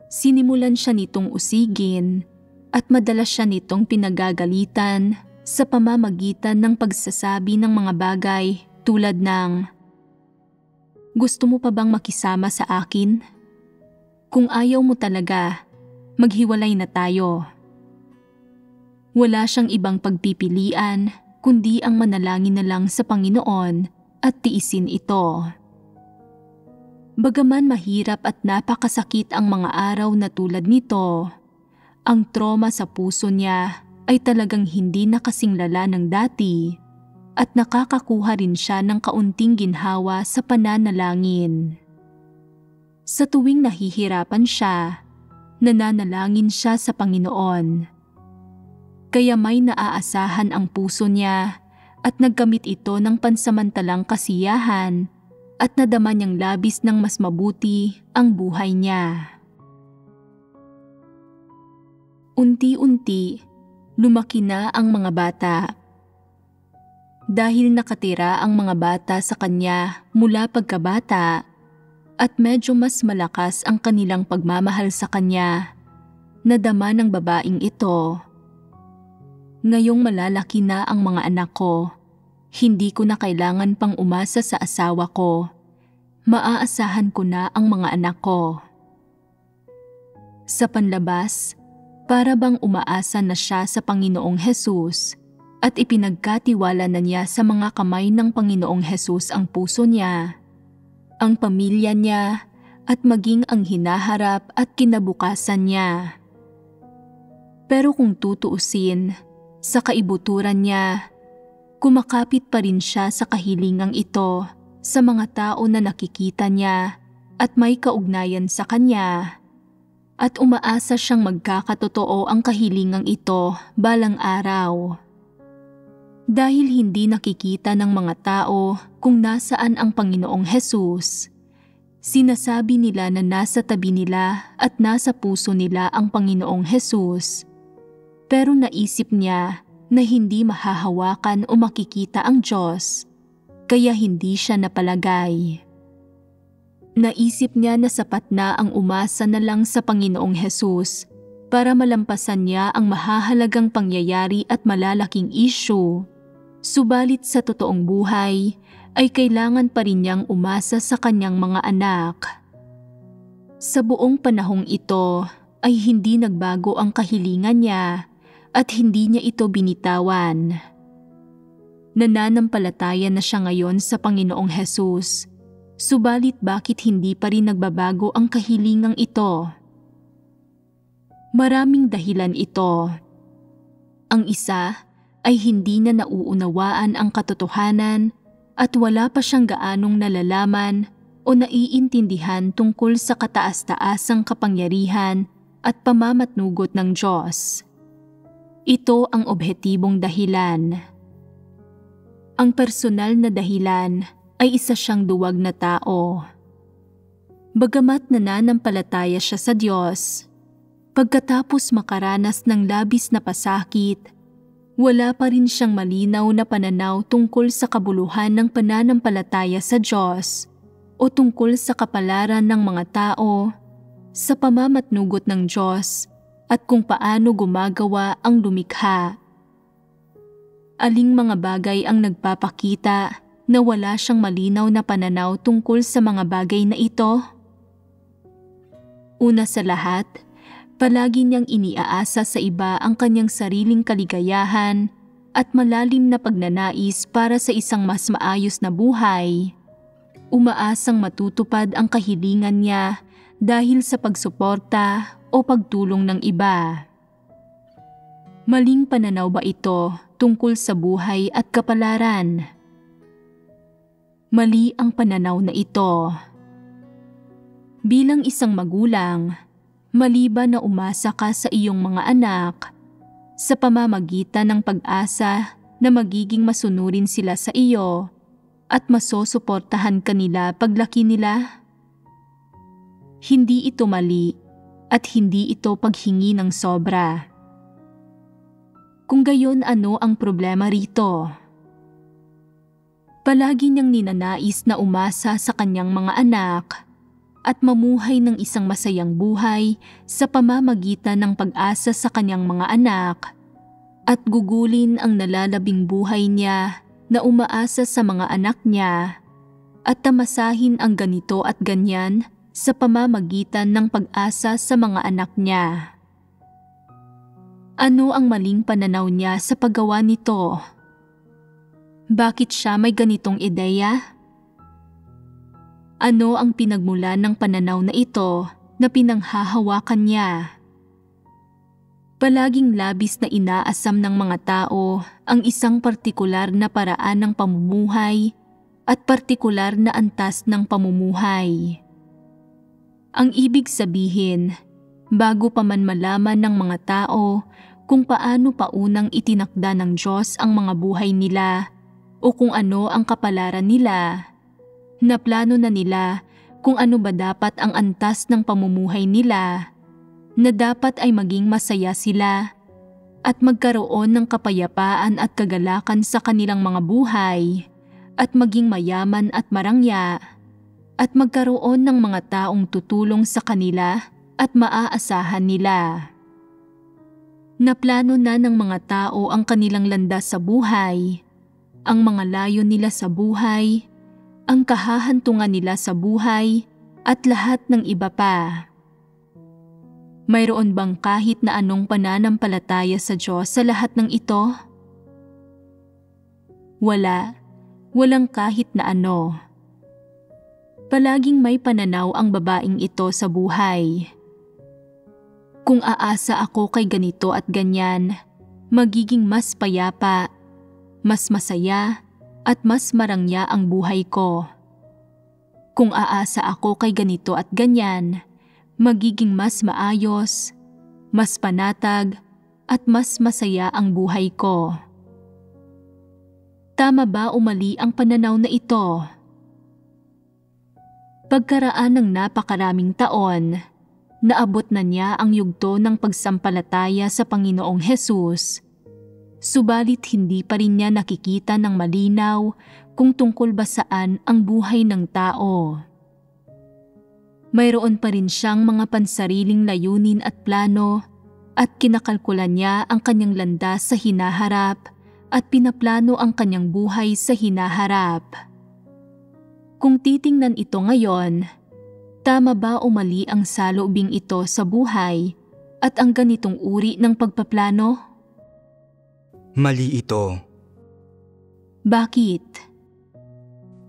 S1: Sinimulan siya nitong usigin at madalas siya nitong pinagagalitan sa pamamagitan ng pagsasabi ng mga bagay tulad ng, "Gusto mo pa bang makisama sa akin? Kung ayaw mo talaga, maghiwalay na tayo." Wala siyang ibang pagpipilian kundi ang manalangin na lang sa Panginoon at tiisin ito. Bagaman mahirap at napakasakit ang mga araw na tulad nito, ang trauma sa puso niya ay talagang hindi na kasing lala ng dati at nakakakuha rin siya ng kaunting ginhawa sa pananalangin. Sa tuwing nahihirapan siya, nananalangin siya sa Panginoon. kaya may naaasahan ang puso niya at nagkamit ito ng pansamantalang kasiyahan at nadama niyang labis ng mas mabuti ang buhay niya. Unti-unti, lumaki na ang mga bata. Dahil nakatira ang mga bata sa kanya mula pagkabata at medyo mas malakas ang kanilang pagmamahal sa kanya, nadama ng babaeng ito. Ngayong malalaki na ang mga anak ko, hindi ko na kailangan pang umasa sa asawa ko. Maaasahan ko na ang mga anak ko. Sa panlabas, para bang umaasa na siya sa Panginoong Hesus at ipinagkatiwala na niya sa mga kamay ng Panginoong Hesus ang puso niya, ang pamilya niya at maging ang hinaharap at kinabukasan niya. Pero kung tutuusin, sa kaibuturan niya, kumakapit pa rin siya sa kahilingang ito sa mga tao na nakikita niya at may kaugnayan sa kanya, at umaasa siyang magkakatotoo ang kahilingang ito balang araw. Dahil hindi nakikita ng mga tao kung nasaan ang Panginoong Hesus, sinasabi nila na nasa tabi nila at nasa puso nila ang Panginoong Hesus. Pero naisip niya na hindi mahahawakan o makikita ang Diyos, kaya hindi siya napalagay. Naisip niya na sapat na ang umasa na lang sa Panginoong Hesus para malampasan niya ang mahahalagang pangyayari at malalaking issue. Subalit sa totoong buhay ay kailangan pa rin niyang umasa sa kanyang mga anak. Sa buong panahong ito ay hindi nagbago ang kahilingan niya at hindi niya ito binitawan. Nananampalataya na siya ngayon sa Panginoong Hesus, subalit bakit hindi pa rin nagbabago ang kahilingang ito? Maraming dahilan ito. Ang isa ay hindi na nauunawaan ang katotohanan at wala pa siyang gaanong nalalaman o naiintindihan tungkol sa kataas-taasang kapangyarihan at pamamatnugot ng Diyos. Ito ang obhetibong dahilan. Ang personal na dahilan ay isa siyang duwag na tao. Bagamat nananampalataya siya sa Diyos, pagkatapos makaranas ng labis na pasakit, wala pa rin siyang malinaw na pananaw tungkol sa kabuluhan ng pananampalataya sa Diyos o tungkol sa kapalaran ng mga tao, sa pamamatnugot ng Diyos at kung paano gumagawa ang lumikha. Aling mga bagay ang nagpapakita na wala siyang malinaw na pananaw tungkol sa mga bagay na ito? Una sa lahat, palagi niyang iniaasa sa iba ang kanyang sariling kaligayahan at malalim na pagnanais para sa isang mas maayos na buhay. Umaasang matutupad ang kahilingan niya dahil sa pagsuporta o pagtulong ng iba. Maling pananaw ba ito tungkol sa buhay at kapalaran? Mali ang pananaw na ito. Bilang isang magulang, mali ba na umasa ka sa iyong mga anak sa pamamagitan ng pag-asa na magiging masunurin sila sa iyo at masusuportahan ka nila paglaki nila? Hindi ito mali at hindi ito paghingi ng sobra. Kung gayon, ano ang problema rito? Palagi niyang ninanais na umasa sa kanyang mga anak at mamuhay ng isang masayang buhay sa pamamagitan ng pag-asa sa kanyang mga anak at gugulin ang nalalabing buhay niya na umaasa sa mga anak niya at tamasahin ang ganito at ganyan sa pamamagitan ng pag-asa sa mga anak niya. Ano ang maling pananaw niya sa paggawa nito? Bakit siya may ganitong ideya? Ano ang pinagmulan ng pananaw na ito na pinanghahawakan niya? Palaging labis na inaasam ng mga tao ang isang partikular na paraan ng pamumuhay at partikular na antas ng pamumuhay. Ang ibig sabihin, bago pa man malaman ng mga tao kung paano paunang itinakda ng Diyos ang mga buhay nila o kung ano ang kapalaran nila. Naplano na nila kung ano ba dapat ang antas ng pamumuhay nila, na dapat ay maging masaya sila at magkaroon ng kapayapaan at kagalakan sa kanilang mga buhay at maging mayaman at marangya at magkaroon ng mga taong tutulong sa kanila at maaasahan nila. Naplano na ng mga tao ang kanilang landas sa buhay, ang mga layo nila sa buhay, ang kahahantungan nila sa buhay at lahat ng iba pa. Mayroon bang kahit na anong pananampalataya sa Diyos sa lahat ng ito? Walang kahit na ano. Palaging may pananaw ang babaeng ito sa buhay. Kung aasa ako kay ganito at ganyan, magiging mas payapa, mas masaya, at mas marangya ang buhay ko. Kung aasa ako kay ganito at ganyan, magiging mas maayos, mas panatag, at mas masaya ang buhay ko. Tama ba o mali ang pananaw na ito? Pagkaraan ng napakaraming taon, naabot na niya ang yugto ng pagsampalataya sa Panginoong Hesus. Subalit hindi pa rin niya nakikita ng malinaw kung tungkol ba saan ang buhay ng tao. Mayroon pa rin siyang mga pansariling layunin at plano at kinakalkulan niya ang kanyang landas sa hinaharap at pinaplano ang kanyang buhay sa hinaharap. Kung titingnan ito ngayon, tama ba o mali ang saloobing ito sa buhay at ang ganitong uri ng pagpaplano?
S2: Mali ito.
S1: Bakit?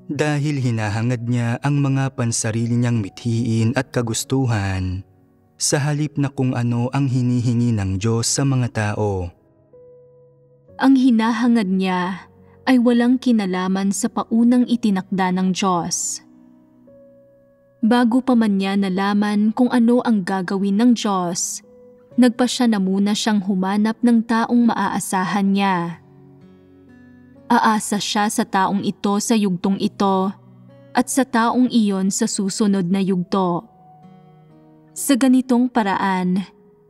S2: Dahil hinahangad niya ang mga pansarili niyang mithiin at kagustuhan sa halip na kung ano ang hinihingi ng Diyos sa mga tao.
S1: Ang hinahangad niya ay walang kinalaman sa paunang itinakda ng Diyos. Bago pa man niya nalaman kung ano ang gagawin ng Diyos, nagpasya na muna siyang humanap ng taong maaasahan niya. Aasa siya sa taong ito sa yugtong ito at sa taong iyon sa susunod na yugto. Sa ganitong paraan,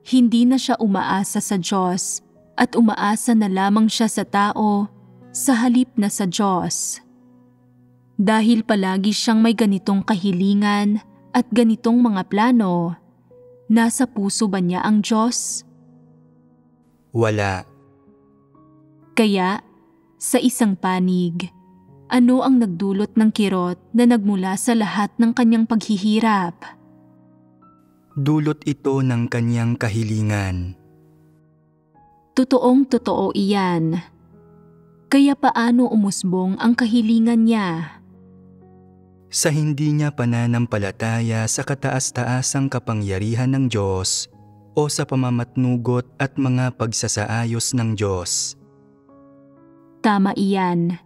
S1: hindi na siya umaasa sa Diyos at umaasa na lamang siya sa tao sa halip na sa Diyos. Dahil palagi siyang may ganitong kahilingan at ganitong mga plano, nasa puso ba niya ang Diyos?
S2: Wala.
S1: Kaya, sa isang panig, ano ang nagdulot ng kirot na nagmula sa lahat ng kanyang paghihirap?
S2: Dulot ito ng kanyang kahilingan.
S1: Totoong-totoo iyan. Kaya paano umusbong ang kahilingan niya?
S2: Sa hindi niya pananampalataya sa kataas-taasang kapangyarihan ng Diyos o sa pamamatnugot at mga pagsasaayos ng Diyos.
S1: Tama iyan.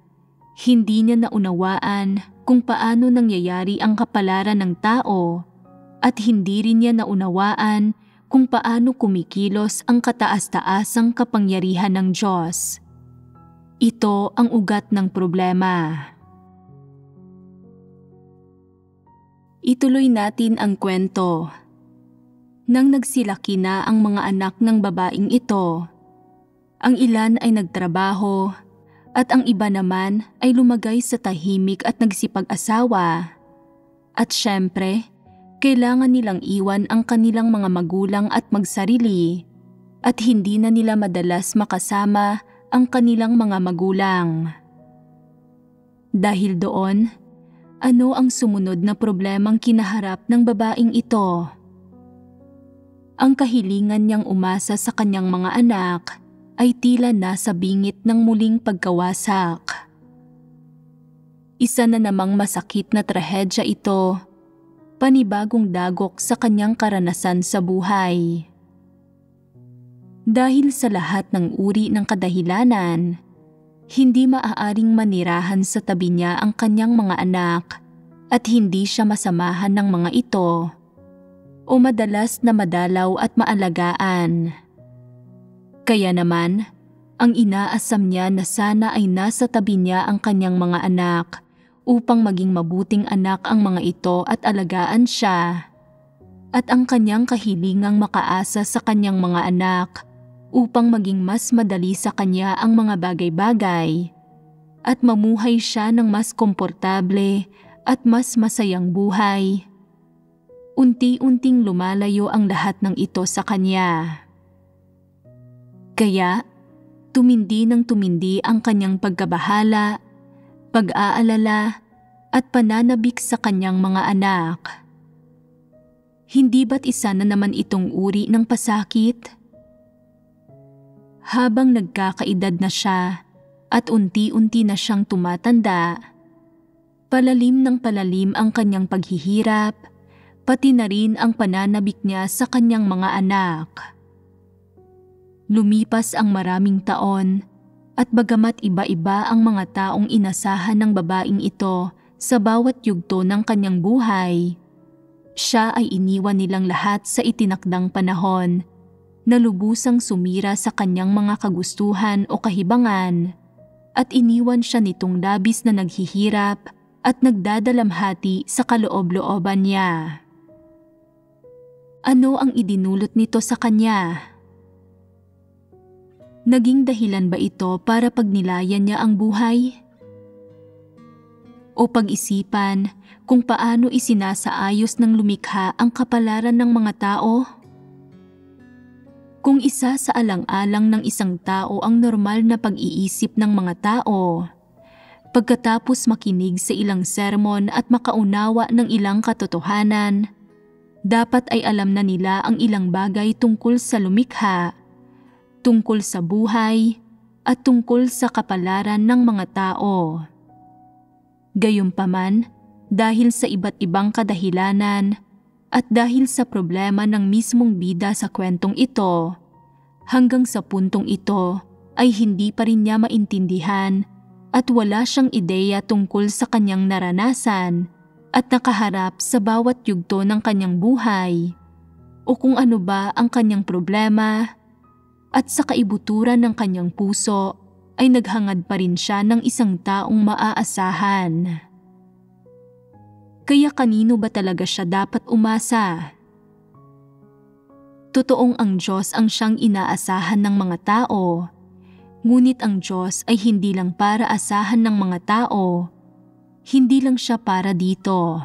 S1: Hindi niya naunawaan kung paano nangyayari ang kapalaran ng tao at hindi rin niya naunawaan kung paano kumikilos ang kataas-taasang kapangyarihan ng Diyos. Ito ang ugat ng problema. Ituloy natin ang kwento. Nang nagsilaki na ang mga anak ng babaeng ito, ang ilan ay nagtrabaho at ang iba naman ay lumagay sa tahimik at nagsipag-asawa. At syempre, kailangan nilang iwan ang kanilang mga magulang at magsarili at hindi na nila madalas makasama ang kanilang mga magulang. Dahil doon, ano ang sumunod na problemang kinaharap ng babaeng ito? Ang kahilingan niyang umasa sa kanyang mga anak ay tila nasa bingit ng muling pagkawasak. Isa na namang masakit na trahedya ito, panibagong dagok sa kanyang karanasan sa buhay. Dahil sa lahat ng uri ng kadahilanan, hindi maaaring manirahan sa tabi niya ang kanyang mga anak at hindi siya masamahan ng mga ito o madalas na madalaw at maalagaan. Kaya naman, ang inaasam niya na sana ay nasa tabi niya ang kanyang mga anak upang maging mabuting anak ang mga ito at alagaan siya. At ang kanyang kahilingang makaasa sa kanyang mga anak upang maging mas madali sa kanya ang mga bagay-bagay at mamuhay siya ng mas komportable at mas masayang buhay. Unti-unting lumalayo ang lahat ng ito sa kanya. Kaya, tumindi ng tumindi ang kanyang pagkabahala, pag-aalala, at pananabik sa kanyang mga anak. Hindi ba't isa na naman itong uri ng pasakit? Habang nagkakaedad na siya at unti-unti na siyang tumatanda, palalim ng palalim ang kanyang paghihirap, pati na rin ang pananabik niya sa kanyang mga anak. Lumipas ang maraming taon at bagamat iba-iba ang mga taong inasahan ng babaeng ito sa bawat yugto ng kanyang buhay, siya ay iniwan nilang lahat sa itinakdang panahon na lubusang sumira sa kanyang mga kagustuhan o kahibangan at iniwan siya nitong labis na naghihirap at nagdadalamhati sa kaloob-looban niya. Ano ang idinulot nito sa kanya? Naging dahilan ba ito para pagnilayan niya ang buhay? O pag-isipan kung paano isinasaayos ng lumikha ang kapalaran ng mga tao? Kung isa sa alang-alang ng isang tao ang normal na pag-iisip ng mga tao, pagkatapos makinig sa ilang sermon at makaunawa ng ilang katotohanan, dapat ay alam na nila ang ilang bagay tungkol sa lumikha, tungkol sa buhay, at tungkol sa kapalaran ng mga tao. Gayunpaman, dahil sa iba't ibang kadahilanan, at dahil sa problema ng mismong bida sa kwentong ito, hanggang sa puntong ito ay hindi pa rin niya maintindihan at wala siyang ideya tungkol sa kanyang naranasan at nakaharap sa bawat yugto ng kanyang buhay o kung ano ba ang kanyang problema, at sa kaibuturan ng kanyang puso ay naghangad pa rin siya ng isang taong maaasahan. Kaya kanino ba talaga siya dapat umasa? Totoong ang Diyos ang siyang inaasahan ng mga tao, ngunit ang Diyos ay hindi lang para asahan ng mga tao, hindi lang siya para dito.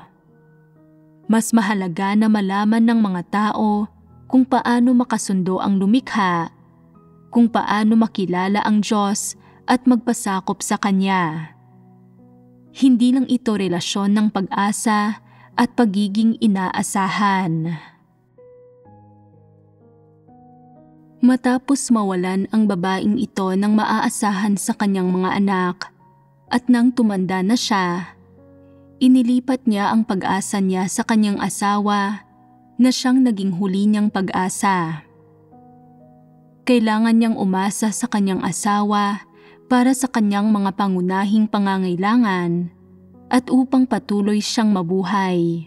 S1: Mas mahalaga na malaman ng mga tao kung paano makasundo ang lumikha, kung paano makilala ang Diyos at magpasakop sa Kanya. Hindi lang ito relasyon ng pag-asa at pagiging inaasahan. Matapos mawalan ang babaeng ito ng maaasahan sa kanyang mga anak at nang tumanda na siya, inilipat niya ang pag-asa niya sa kanyang asawa na siyang naging huli niyang pag-asa. Kailangan niyang umasa sa kanyang asawa para sa kanyang mga pangunahing pangangailangan at upang patuloy siyang mabuhay.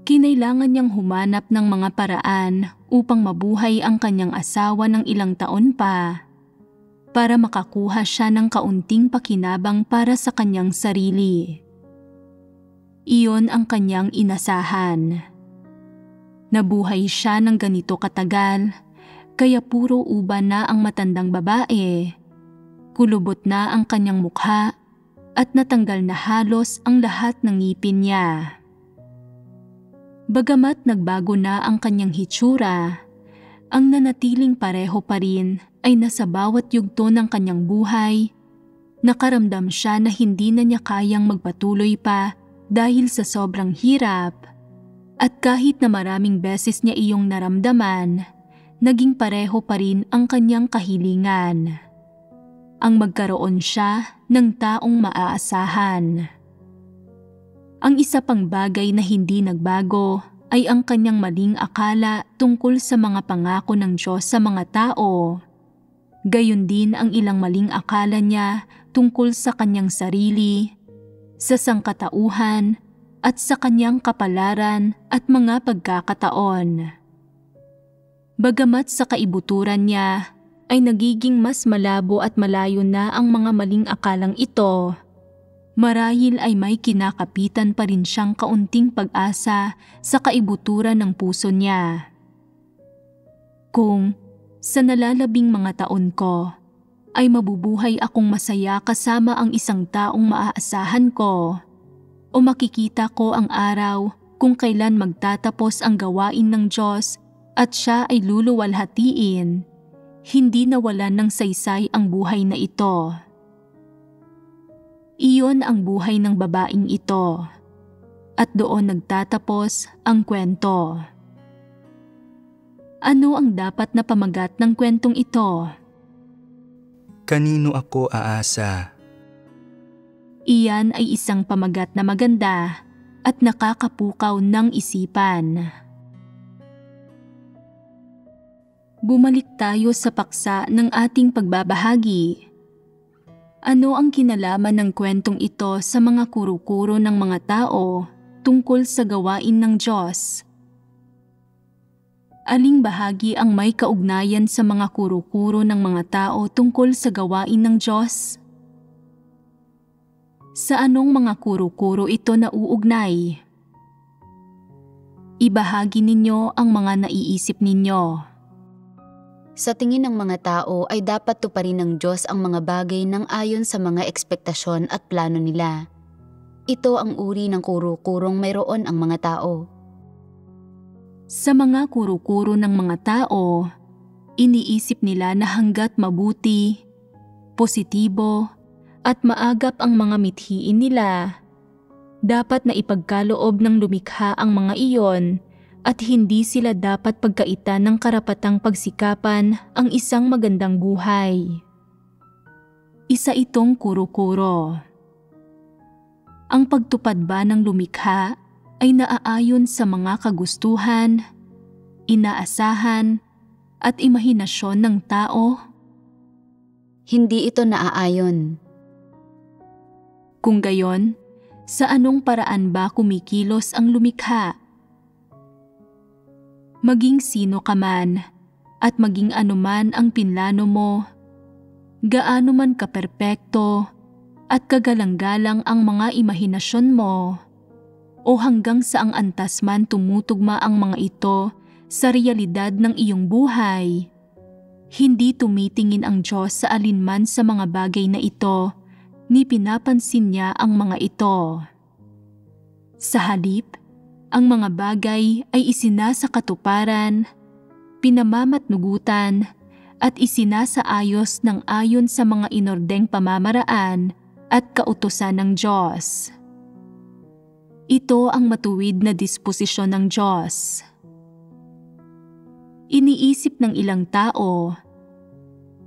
S1: Kinailangan niyang humanap ng mga paraan upang mabuhay ang kanyang asawa ng ilang taon pa para makakuha siya ng kaunting pakinabang para sa kanyang sarili. Iyon ang kanyang inasahan. Nabuhay siya ng ganito katagal, kaya puro uban na ang matandang babae. Kulubot na ang kanyang mukha at natanggal na halos ang lahat ng ngipin niya. Bagamat nagbago na ang kanyang hitsura, ang nanatiling pareho pa rin ay nasa bawat yugto ng kanyang buhay. Nakaramdam siya na hindi na niya kayang magpatuloy pa dahil sa sobrang hirap. At kahit na maraming beses niya iyong naramdaman, naging pareho pa rin ang kanyang kahilingan. Ang magkaroon siya ng taong maaasahan. Ang isa pang bagay na hindi nagbago ay ang kanyang maling akala tungkol sa mga pangako ng Diyos sa mga tao. Gayon din ang ilang maling akala niya tungkol sa kanyang sarili, sa sangkatauhan, at sa kanyang kapalaran at mga pagkakataon. Bagamat sa kaibuturan niya ay nagiging mas malabo at malayo na ang mga maling akalang ito, marahil ay may kinakapitan pa rin siyang kaunting pag-asa sa kaibuturan ng puso niya. Kung sa nalalabing mga taon ko ay mabubuhay akong masaya kasama ang isang taong maaasahan ko, o makikita ko ang araw kung kailan magtatapos ang gawain ng Diyos at siya ay luluwalhatiin, hindi nawalan ng saysay ang buhay na ito. Iyon ang buhay ng babaeng ito, at doon nagtatapos ang kwento. Ano ang dapat na pamagat ng kwentong ito?
S2: Kanino ako aasa?
S1: Iyan ay isang pamagat na maganda at nakakapukaw ng isipan. Bumalik tayo sa paksa ng ating pagbabahagi. Ano ang kinalaman ng kwentong ito sa mga kuro-kuro ng mga tao tungkol sa gawain ng Diyos? Aling bahagi ang may kaugnayan sa mga kuro-kuro ng mga tao tungkol sa gawain ng Diyos? Sa anong mga kuro-kuro ito nauugnay? Ibahagi ninyo ang mga naiisip ninyo.
S3: Sa tingin ng mga tao ay dapat tuparin ng Diyos ang mga bagay nang ayon sa mga ekspektasyon at plano nila. Ito ang uri ng kuro-kurong mayroon ang mga tao.
S1: Sa mga kuro-kuro ng mga tao, iniisip nila na hanggat mabuti, positibo, at maagap ang mga mithiin nila, dapat na ipagkaloob ng lumikha ang mga iyon at hindi sila dapat pagkaitan ng karapatang pagsikapan ang isang magandang buhay. Isa itong kuro-kuro. Ang pagtupad ba ng lumikha ay naaayon sa mga kagustuhan, inaasahan, at imahinasyon ng tao?
S3: Hindi ito naaayon.
S1: Kung gayon, sa anong paraan ba kumikilos ang lumikha? Maging sino ka man at maging anuman ang pinlano mo, gaano man kaperpekto at kagalang-galang ang mga imahinasyon mo, o hanggang saang antas man tumutugma ang mga ito sa realidad ng iyong buhay, hindi tumitingin ang Diyos sa alinman sa mga bagay na ito ni pinapansin niya ang mga ito. Sa halip, ang mga bagay ay isinasakatuparan, pinamamatnugutan, at isinasaayos ng ayon sa mga inordeng pamamaraan at kautusan ng Diyos. Ito ang matuwid na disposisyon ng Diyos. Iniisip ng ilang tao,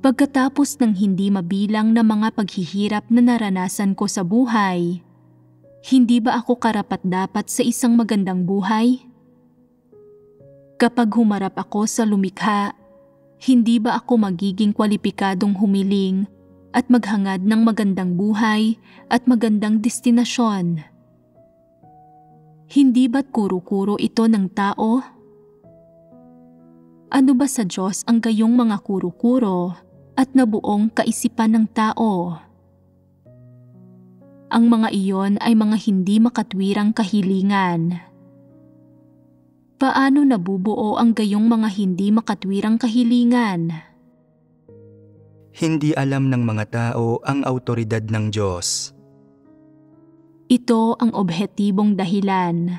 S1: pagkatapos ng hindi mabilang na mga paghihirap na naranasan ko sa buhay, hindi ba ako karapat-dapat sa isang magandang buhay? Kapag humarap ako sa lumikha, hindi ba ako magiging kwalipikadong humiling at maghangad ng magandang buhay at magandang destinasyon? Hindi ba't kuro-kuro ito ng tao? Ano ba sa Diyos ang gayong mga kuro-kuro at nabuong kaisipan ng tao? Ang mga iyon ay mga hindi makatwirang kahilingan. Paano nabubuo ang gayong mga hindi makatwirang kahilingan?
S2: Hindi alam ng mga tao ang awtoridad ng Diyos.
S1: Ito ang obhetibong dahilan.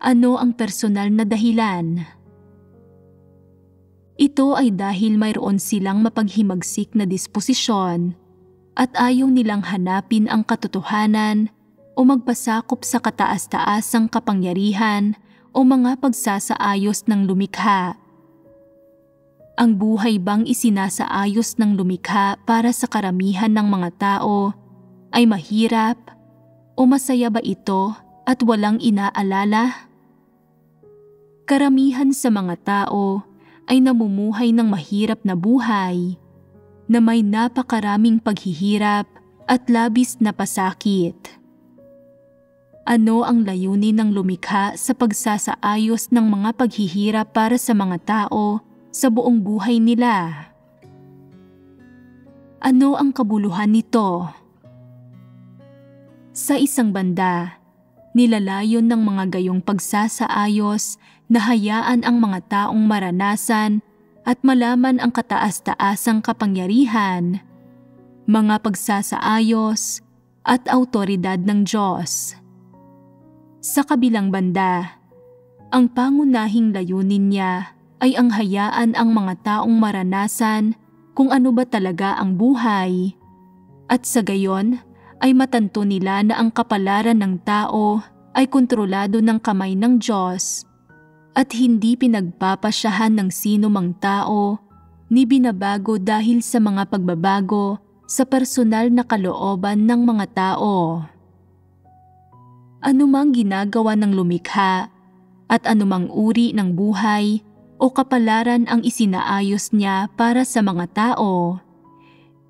S1: Ano ang personal na dahilan? Ito ay dahil mayroon silang mapaghimagsik na disposisyon at ayaw nilang hanapin ang katotohanan o magpasakop sa kataas-taasang kapangyarihan o mga pagsasaayos ng lumikha. Ang buhay bang isinasaayos ng lumikha para sa karamihan ng mga tao ay mahirap o masaya ba ito at walang inaalala? Karamihan sa mga tao ay namumuhay ng mahirap na buhay na may napakaraming paghihirap at labis na pasakit. Ano ang layunin ng lumikha sa pagsasaayos ng mga paghihirap para sa mga tao sa buong buhay nila? Ano ang kabuluhan nito? Sa isang banda, nilalayon ng mga gayong pagsasaayos na hayaan ang mga taong maranasan at malaman ang kataas-taasang kapangyarihan, mga pagsasaayos at awtoridad ng Diyos. Sa kabilang banda, ang pangunahing layunin niya ay ang hayaan ang mga taong maranasan kung ano ba talaga ang buhay, at sa gayon ay matanto nila na ang kapalaran ng tao ay kontrolado ng kamay ng Diyos at hindi pinagpapasyahan ng sino mang tao ni binabago dahil sa mga pagbabago sa personal na kalooban ng mga tao. Anumang ginagawa ng lumikha at anumang uri ng buhay o kapalaran ang isinaayos niya para sa mga tao,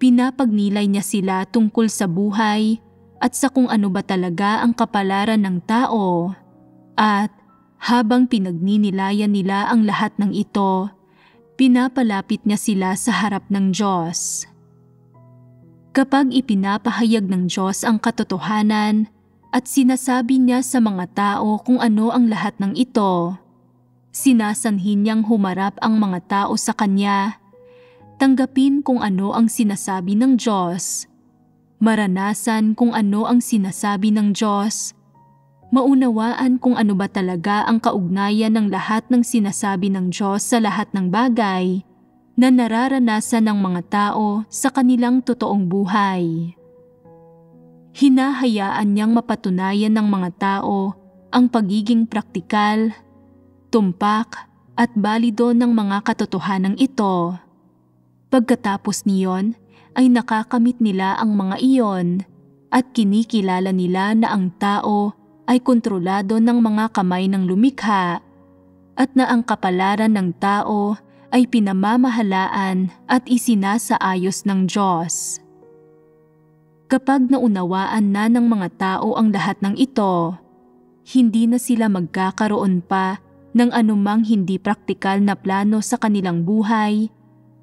S1: pinapagnilay niya sila tungkol sa buhay at sa kung ano ba talaga ang kapalaran ng tao, at habang pinagninilayan nila ang lahat ng ito, pinapalapit niya sila sa harap ng Diyos. Kapag ipinapahayag ng Diyos ang katotohanan at sinasabi niya sa mga tao kung ano ang lahat ng ito, sinasanhin niyang humarap ang mga tao sa Kanya, tanggapin kung ano ang sinasabi ng Diyos, maranasan kung ano ang sinasabi ng Diyos, maunawaan kung ano ba talaga ang kaugnayan ng lahat ng sinasabi ng Diyos sa lahat ng bagay na nararanasan ng mga tao sa kanilang totoong buhay. Hinahayaan niyang mapatunayan ng mga tao ang pagiging praktikal, tumpak at balido ng mga katotohanan ito. Pagkatapos niyon ay nakakamit nila ang mga iyon at kinikilala nila na ang tao ay kontrolado ng mga kamay ng lumikha at na ang kapalaran ng tao ay pinamamahalaan at isinasaayos ng Diyos. Kapag naunawaan na ng mga tao ang lahat ng ito, hindi na sila magkakaroon pa ng anumang hindi praktikal na plano sa kanilang buhay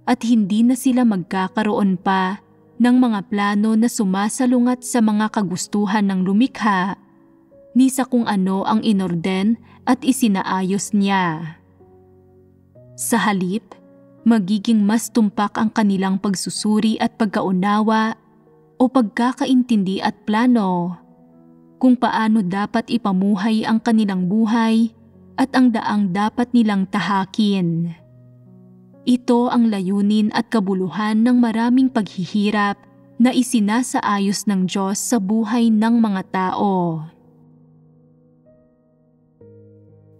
S1: at hindi na sila magkakaroon pa ng mga plano na sumasalungat sa mga kagustuhan ng lumikha ni sa kung ano ang inorden at isinaayos niya. Sa halip, magiging mas tumpak ang kanilang pagsusuri at pagkaunawa o pagkakaintindi at plano kung paano dapat ipamuhay ang kanilang buhay at ang daang dapat nilang tahakin. Ito ang layunin at kabuluhan ng maraming paghihirap na isinasaayos ng Diyos sa buhay ng mga tao.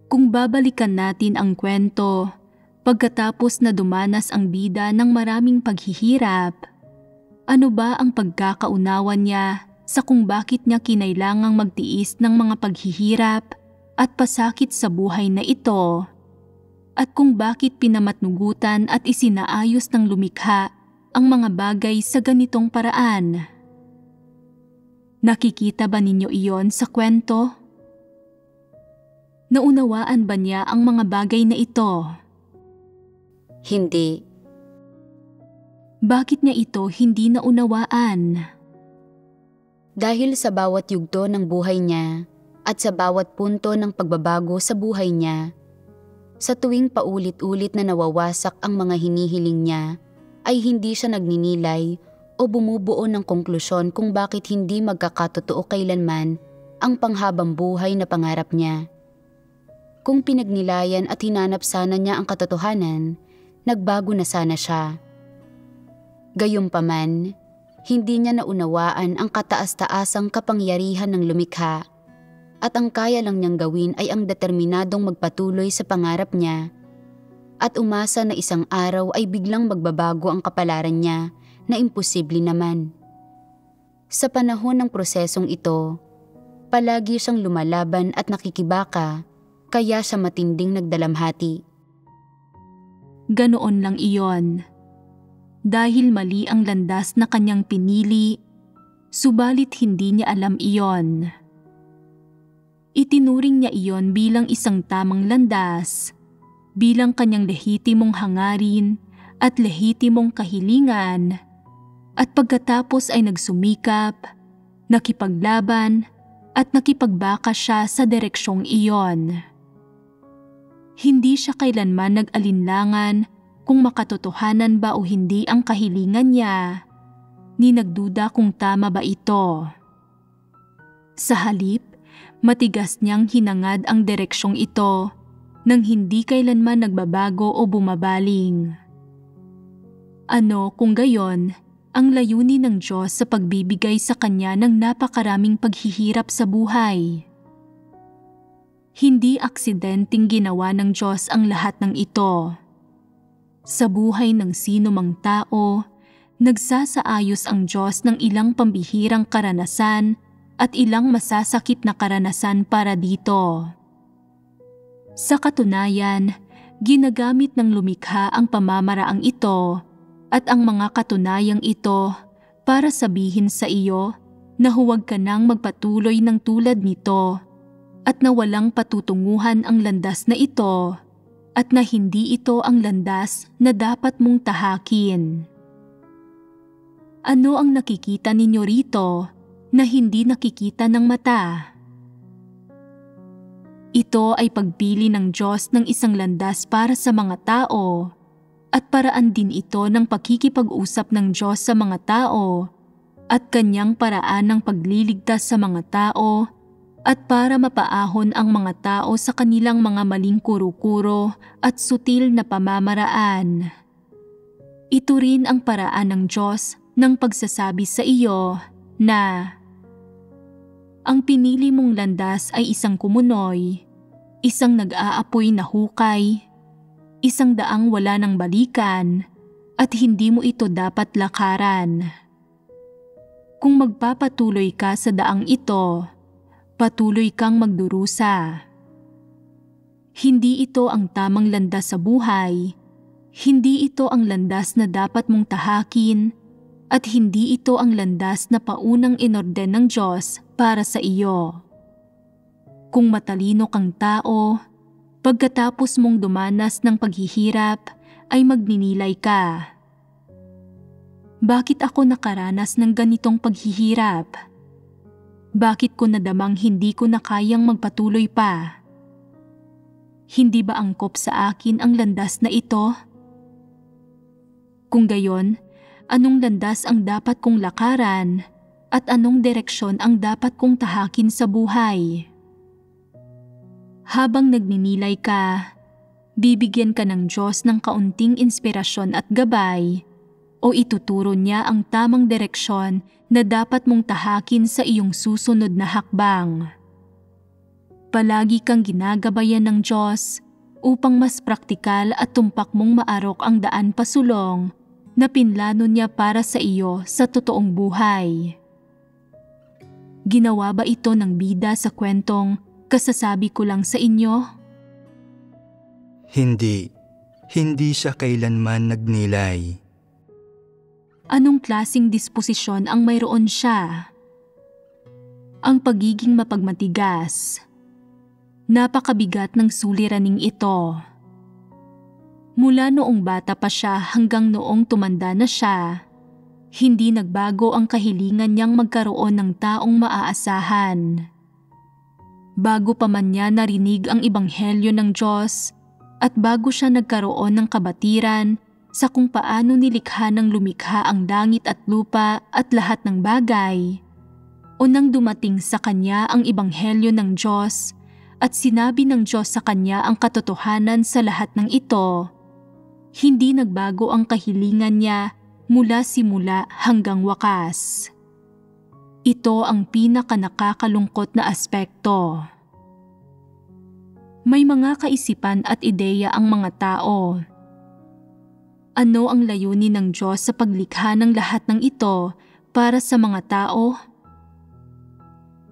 S1: Kung babalikan natin ang kwento, pagkatapos na dumanas ang bida ng maraming paghihirap, ano ba ang pagkakaunawa niya sa kung bakit niya kinailangang magtiis ng mga paghihirap at pasakit sa buhay na ito, at kung bakit pinamatnugutan at isinaayos ng lumikha ang mga bagay sa ganitong paraan? Nakikita ba ninyo iyon sa kwento? Naunawaan ba niya ang mga bagay na ito?
S3: Hindi.
S1: Bakit niya ito hindi naunawaan?
S3: Dahil sa bawat yugto ng buhay niya at sa bawat punto ng pagbabago sa buhay niya, sa tuwing paulit-ulit na nawawasak ang mga hinihiling niya, ay hindi siya nagninilay o bumubuo ng konklusyon kung bakit hindi magkakatotoo kailanman ang panghabang buhay na pangarap niya. Kung pinagnilayan at hinanap sana niya ang katotohanan, nagbago na sana siya. Gayunpaman, hindi niya naunawaan ang kataas-taasang kapangyarihan ng lumikha at ang kaya lang niyang gawin ay ang determinadong magpatuloy sa pangarap niya at umasa na isang araw ay biglang magbabago ang kapalaran niya na imposible naman. Sa panahon ng prosesong ito, palagi siyang lumalaban at nakikibaka, kaya siya matinding nagdalamhati.
S1: Ganoon lang iyon. Dahil mali ang landas na kanyang pinili, subalit hindi niya alam iyon. Itinuring niya iyon bilang isang tamang landas, bilang kanyang lehitimong hangarin at lehitimong kahilingan, at pagkatapos ay nagsumikap, nakipaglaban at nakipagbaka siya sa direksyong iyon. Hindi siya kailanman nag-alinlangan kung makatotohanan ba o hindi ang kahilingan niya, ni nagduda kung tama ba ito. Sa halip, matigas niyang hinangad ang direksyong ito nang hindi kailanman nagbabago o bumabaling. Ano kung gayon ang layunin ng Diyos sa pagbibigay sa kanya ng napakaraming paghihirap sa buhay? Hindi aksidenteng ginawa ng Diyos ang lahat ng ito. Sa buhay ng sino mang tao, nagsasaayos ang Diyos ng ilang pambihirang karanasan at ilang masasakit na karanasan para dito. Sa katunayan, ginagamit ng lumikha ang pamamaraang ito at ang mga katunayang ito para sabihin sa iyo na huwag ka nang magpatuloy ng tulad nito at na walang patutunguhan ang landas na ito at na hindi ito ang landas na dapat mong tahakin. Ano ang nakikita ninyo rito na hindi nakikita ng mata? Ito ay pagpili ng Diyos ng isang landas para sa mga tao at paraan din ito ng pakikipag-usap ng Diyos sa mga tao at kanyang paraan ng pagliligtas sa mga tao at para mapaahon ang mga tao sa kanilang mga maling kuro-kuro at sutil na pamamaraan. Ito rin ang paraan ng Diyos ng pagsasabi sa iyo na ang pinili mong landas ay isang kumunoy, isang nag-aapoy na hukay, isang daang wala ng balikan, at hindi mo ito dapat lakaran. Kung magpapatuloy ka sa daang ito, patuloy kang magdurusa. Hindi ito ang tamang landas sa buhay, hindi ito ang landas na dapat mong tahakin, at hindi ito ang landas na paunang inorden ng Diyos para sa iyo. Kung matalino kang tao, pagkatapos mong dumanas ng paghihirap ay magninilay ka. Bakit ako nakaranas ng ganitong paghihirap? Bakit ko nadamang hindi ko na kayang magpatuloy pa? Hindi ba angkop sa akin ang landas na ito? Kung gayon, anong landas ang dapat kong lakaran at anong direksyon ang dapat kong tahakin sa buhay? Habang nagninilay ka, bibigyan ka ng Diyos ng kaunting inspirasyon at gabay o ituturo niya ang tamang direksyon na dapat mong tahakin sa iyong susunod na hakbang. Palagi kang ginagabayan ng Diyos upang mas praktikal at tumpak mong maarok ang daan pasulong na pinlano niya para sa iyo sa totoong buhay. Ginawa ba ito ng bida sa kwentong kasasabi ko lang sa inyo?
S2: Hindi. Hindi siya kailanman nagnilay.
S1: Anong klasing disposisyon ang mayroon siya? Ang pagiging mapagmatigas. Napakabigat ng suliraning ito. Mula noong bata pa siya hanggang noong tumanda na siya, hindi nagbago ang kahilingan niyang magkaroon ng taong maaasahan. Bago pa man niya narinig ang ebanghelyo ng Diyos at bago siya nagkaroon ng kabatiran sa kung paano nilikha ng lumikha ang langit at lupa at lahat ng bagay, o nang dumating sa kanya ang ebanghelyo ng Diyos at sinabi ng Diyos sa kanya ang katotohanan sa lahat ng ito, hindi nagbago ang kahilingan niya mula simula hanggang wakas. Ito ang pinaka-nakakalungkot na aspekto. May mga kaisipan at ideya ang mga tao. Ano ang layunin ng Diyos sa paglikha ng lahat ng ito para sa mga tao?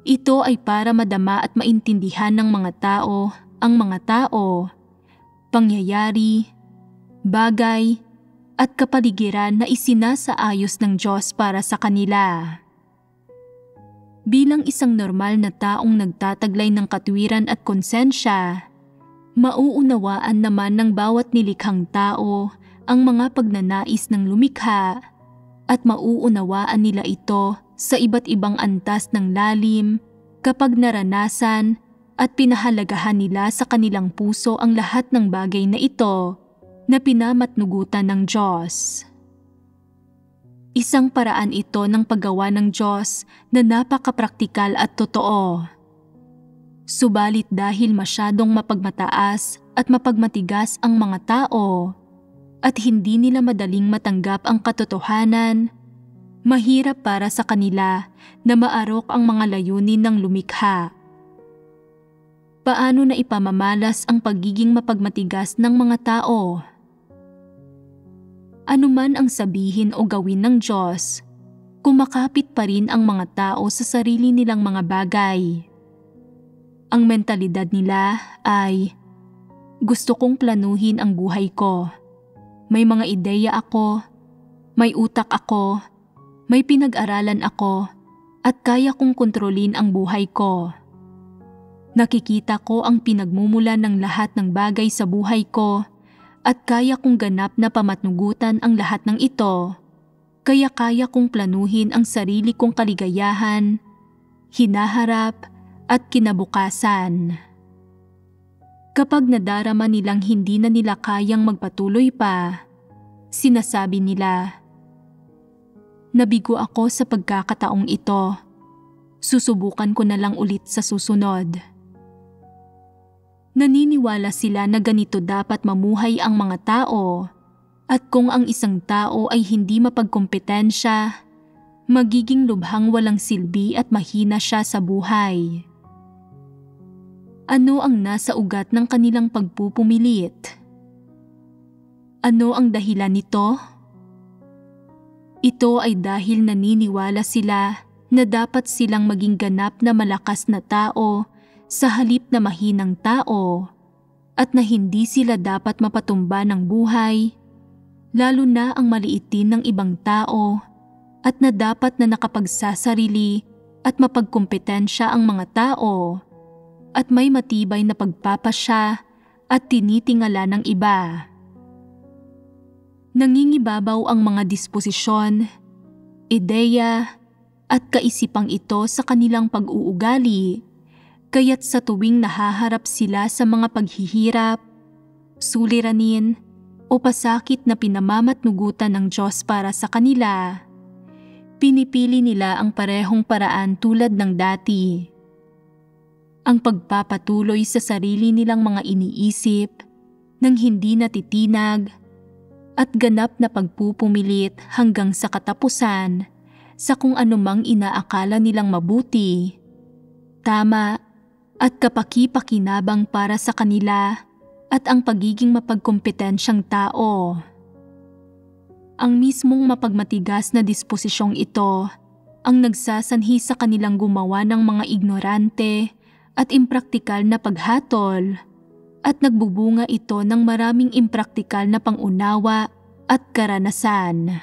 S1: Ito ay para madama at maintindihan ng mga tao ang mga tao, pangyayari, bagay, at kapaligiran na isinasaayos ng Diyos para sa kanila. Bilang isang normal na taong nagtataglay ng katwiran at konsensya, mauunawaan naman ng bawat nilikhang tao ang mga pagnanais ng lumikha at mauunawaan nila ito sa iba't ibang antas ng lalim kapag naranasan at pinahalagahan nila sa kanilang puso ang lahat ng bagay na ito na pinamatnugutan ng Diyos. Isang paraan ito ng paggawa ng Diyos na napakapraktikal at totoo. Subalit dahil masyadong mapagmataas at mapagmatigas ang mga tao at hindi nila madaling matanggap ang katotohanan, mahirap para sa kanila na maarok ang mga layunin ng lumikha. Paano na ipamamalas ang pagiging mapagmatigas ng mga tao? Ano man ang sabihin o gawin ng Diyos, kumakapit pa rin ang mga tao sa sarili nilang mga bagay. Ang mentalidad nila ay, gusto kong planuhin ang buhay ko. May mga ideya ako, may utak ako, may pinag-aralan ako, at kaya kong kontrolin ang buhay ko. Nakikita ko ang pinagmumulan ng lahat ng bagay sa buhay ko at kaya kong ganap na pamatnugutan ang lahat ng ito, kaya kaya kong planuhin ang sarili kong kaligayahan, hinaharap at kinabukasan. Kapag nadarama nilang hindi na nila kayang magpatuloy pa, sinasabi nila, "Nabigo ako sa pagkakataong ito. Susubukan ko na lang ulit sa susunod." Naniniwala sila na ganito dapat mamuhay ang mga tao at kung ang isang tao ay hindi mapagkompetensya, magiging lubhang walang silbi at mahina siya sa buhay. Ano ang nasa ugat ng kanilang pagpupumilit? Ano ang dahilan nito? Ito ay dahil naniniwala sila na dapat silang maging ganap na malakas na tao sa halip na mahinang tao at na hindi sila dapat mapatumba ng buhay, lalo na ang maliitin ng ibang tao at na dapat na nakapagsasarili at mapagkompetensya ang mga tao at may matibay na pagpapasya at tinitingala ng iba. Nangingibabaw ang mga disposisyon, ideya at kaisipang ito sa kanilang pag-uugali, kaya't sa tuwing nahaharap sila sa mga paghihirap, suliranin o pasakit na pinamamatnugutan ng Diyos para sa kanila, pinipili nila ang parehong paraan tulad ng dati. Ang pagpapatuloy sa sarili nilang mga iniisip nang hindi natitinag at ganap na pagpupumilit hanggang sa katapusan sa kung anumang inaakala nilang mabuti, tama at kapaki-pakinabang para sa kanila at ang pagiging mapagkompetensyang tao. Ang mismong mapagmatigas na disposisyong ito ang nagsasanhi sa kanilang gumawa ng mga ignorante at impraktikal na paghatol at nagbubunga ito ng maraming impraktikal na pangunawa at karanasan.